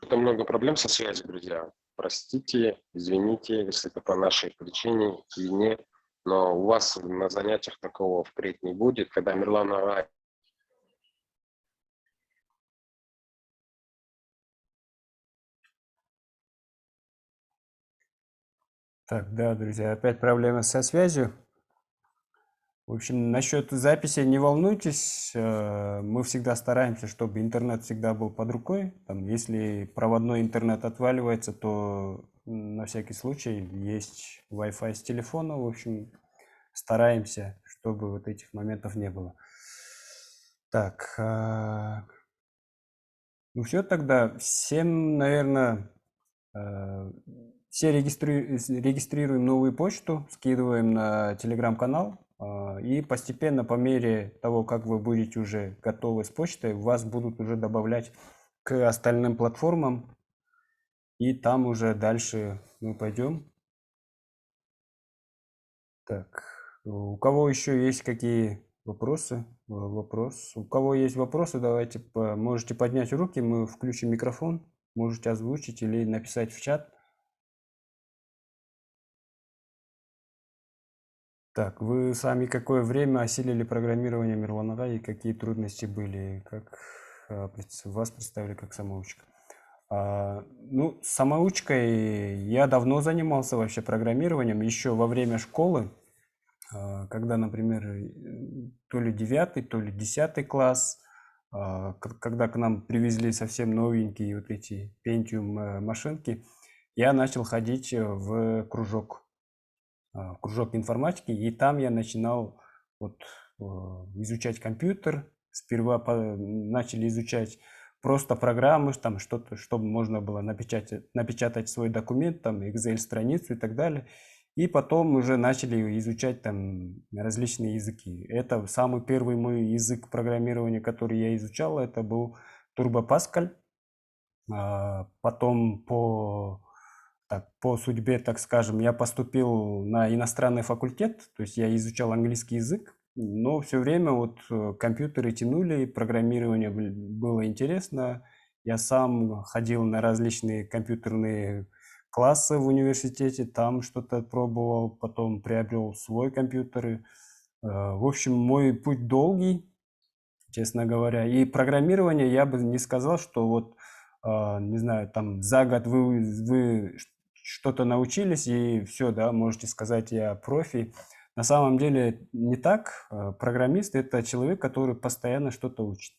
это много проблем со связью, друзья. Простите, извините, если это по нашей причине или нет, но у вас на занятиях такого впредь не будет, когда Мирлана... Так, да, друзья, опять проблема со связью. В общем, насчет записи не волнуйтесь, мы всегда стараемся, чтобы интернет всегда был под рукой. Там, если проводной интернет отваливается, то на всякий случай есть Wi-Fi с телефона. В общем, стараемся, чтобы вот этих моментов не было. Так, ну все тогда. Всем, наверное, все регистрируем новую почту, скидываем на телеграм-канал. И постепенно, по мере того, как вы будете уже готовы с почтой, вас будут уже добавлять к остальным платформам. и там уже дальше мы пойдем. Так, у кого еще есть какие вопросы? У кого есть вопросы, давайте можете поднять руки, мы включим микрофон, можете озвучить или написать в чат. Так, вы сами какое время осилили программирование Мирланага и какие трудности были? Как вас представили как самоучка? Ну, самоучкой я давно занимался вообще программированием, еще во время школы, когда, например, то ли 9, то ли 10 класс, когда к нам привезли совсем новенькие вот эти Pentium машинки, я начал ходить в кружок информатики, и там я начинал вот, изучать компьютер. Сперва начали изучать просто программы, там что-то, чтобы можно было напечатать свой документ, там Excel-страницу и так далее. И потом уже начали изучать там различные языки. Это самый первый мой язык программирования, который я изучал, это был Turbo Pascal. Потом по судьбе, так скажем, я поступил на иностранный факультет, то есть я изучал английский язык, но все время вот компьютеры тянули, программирование было интересно. Я сам ходил на различные компьютерные классы в университете, там что-то пробовал, потом приобрел свой компьютер. В общем, мой путь долгий, честно говоря. И программирование я бы не сказал, что вот, не знаю, там за год вы что-то научились и все, да, можете сказать, я профи. На самом деле не так. Программист – это человек, который постоянно что-то учит.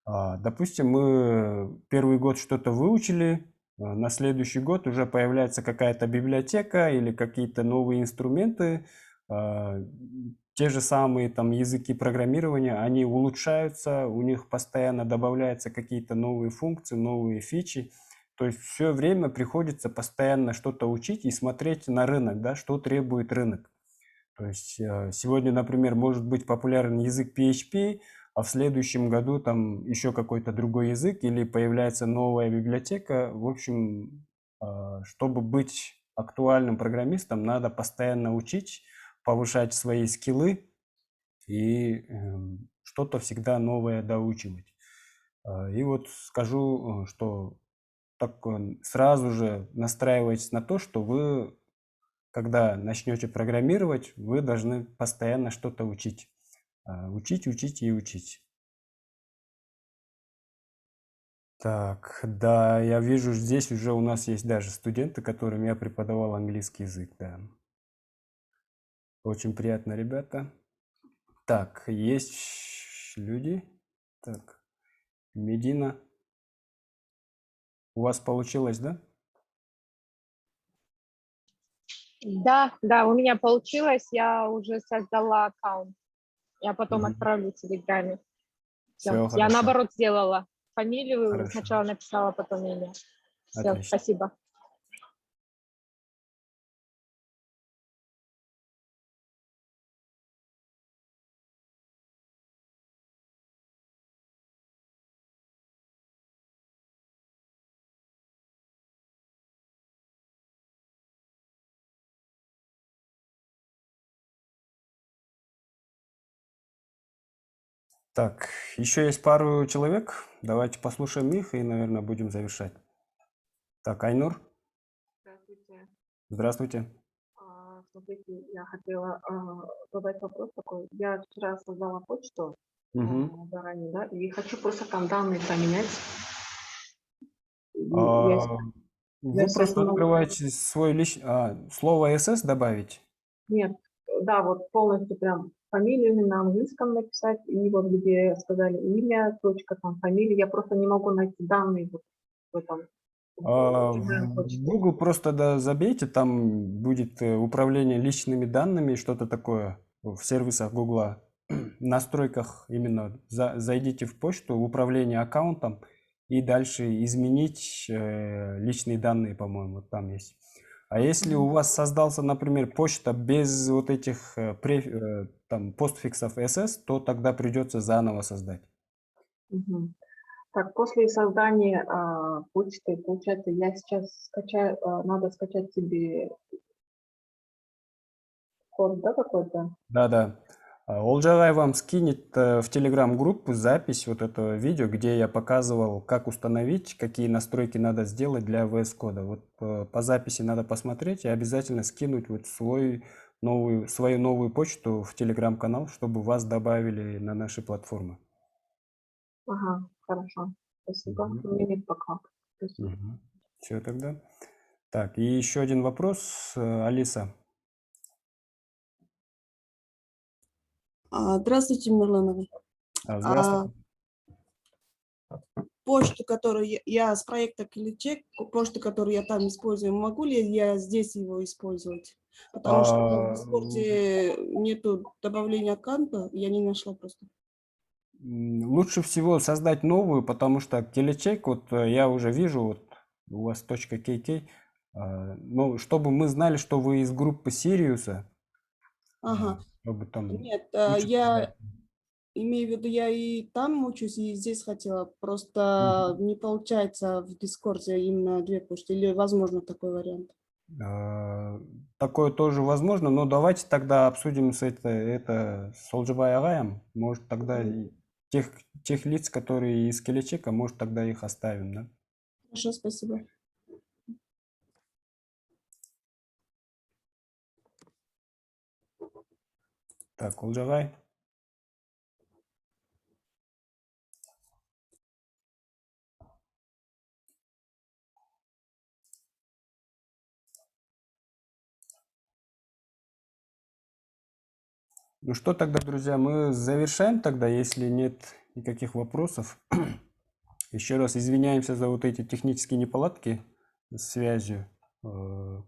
Допустим, мы первый год что-то выучили, на следующий год уже появляется какая-то библиотека или какие-то новые инструменты, те же самые там языки программирования, они улучшаются, у них постоянно добавляются какие-то новые функции, новые фичи. То есть все время приходится постоянно что-то учить и смотреть на рынок, да, что требует рынок. То есть сегодня, например, может быть популярен язык PHP, а в следующем году там еще какой-то другой язык или появляется новая библиотека. В общем, чтобы быть актуальным программистом, надо постоянно учить, повышать свои скиллы и что-то всегда новое доучивать. И вот скажу, что так сразу же настраивайтесь на то, что вы, когда начнете программировать, вы должны постоянно что-то учить. Учить, учить и учить. Так, да, я вижу, здесь уже у нас есть даже студенты, которым я преподавал английский язык, да. Очень приятно, ребята. Так, есть люди. Так, Медина. У вас получилось, да? Да, у меня получилось, я уже создала аккаунт. Я потом отправлю в Телеграме. Все Я хорошо. наоборот сделала. Фамилию Хорошо. сначала написала, потом имя. Все, Отлично. спасибо. Так, еще есть пару человек. Давайте послушаем их и, наверное, будем завершать. Так, Айнур, Здравствуйте. здравствуйте. Смотрите, я хотела задать вопрос такой. Я вчера создала почту заранее, да, и хочу просто там данные поменять. Вы просто открываете свой личный... слово SS добавить? Нет, да, вот полностью прям фамилию именно на английском написать, и вот где сказали имя, точка, там фамилия, я просто не могу найти данные вот в этом. В Google просто забейте, там будет управление личными данными, что-то такое в сервисах Google. В настройках именно зайдите в почту, управление аккаунтом и дальше изменить личные данные, по-моему, там есть. А если у вас создался, например, почта без вот этих там постфиксов SS, то тогда придется заново создать. Так, после создания почты, получается, я сейчас скачаю, надо скачать себе код, да, какой-то? Да-да. Олжалай вам скинет в телеграм-группу запись вот этого видео, где я показывал, как установить, какие настройки надо сделать для VS Code. Вот по записи надо посмотреть и обязательно скинуть вот свою новую почту в телеграм-канал, чтобы вас добавили на наши платформы. Ага, хорошо. Спасибо. Мгм. У меня нет пока. Спасибо. Все тогда. Так, и еще один вопрос, Алиса. Здравствуйте, Мирлановна. Здравствуйте. Почту, которую я с проекта Кличек, почту, которую я там использую, могу ли я здесь его использовать? Потому что в Дискорде нету добавления аккаунта, я не нашла просто. Лучше всего создать новую, потому что Келечек, вот я уже вижу, вот у вас .kk, ну, чтобы мы знали, что вы из группы Сириуса, Ага. чтобы там Нет, лучше я имею в виду, я и там учусь, и здесь хотела. Просто не получается в Дискорде именно две почты. Или возможно такой вариант? Такое тоже возможно, но давайте тогда обсудим это с Олжабай Агаем. Может, тогда и тех лиц, которые из Келечека, может, тогда их оставим, да? Хорошо, спасибо. Так, Олжабай. Ну что тогда, друзья, мы завершаем тогда, если нет никаких вопросов. Еще раз извиняемся за вот эти технические неполадки с связью. Да,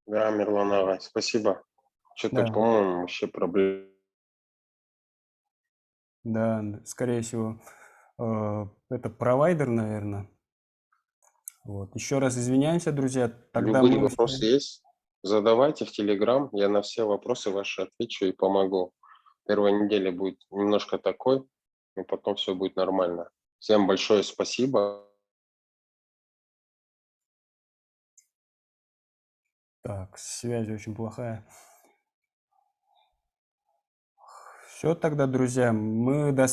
Мирлан Агай, спасибо. Что-то, Да. по-моему, вообще проблем. Да, скорее всего, это провайдер, наверное. Вот. Еще раз извиняемся, друзья. Тогда Любые мы... вопросы есть? Задавайте в Телеграм, я на все вопросы ваши отвечу и помогу. Первая неделя будет немножко такой, но потом все будет нормально. Всем большое спасибо. Так, связь очень плохая. Все тогда, друзья, мы на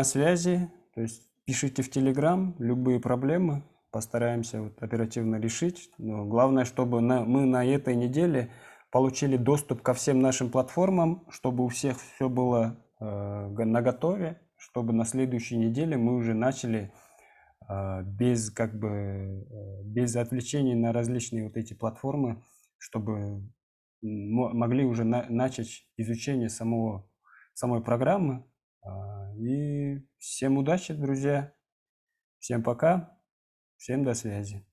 связи. То есть пишите в Телеграм любые проблемы, постараемся вот оперативно решить. Но главное, чтобы мы на этой неделе получили доступ ко всем нашим платформам, чтобы у всех все было наготове, чтобы на следующей неделе мы уже начали без отвлечений на различные вот эти платформы, чтобы могли уже начать изучение самой программы. И всем удачи, друзья. Всем пока. Всем до связи.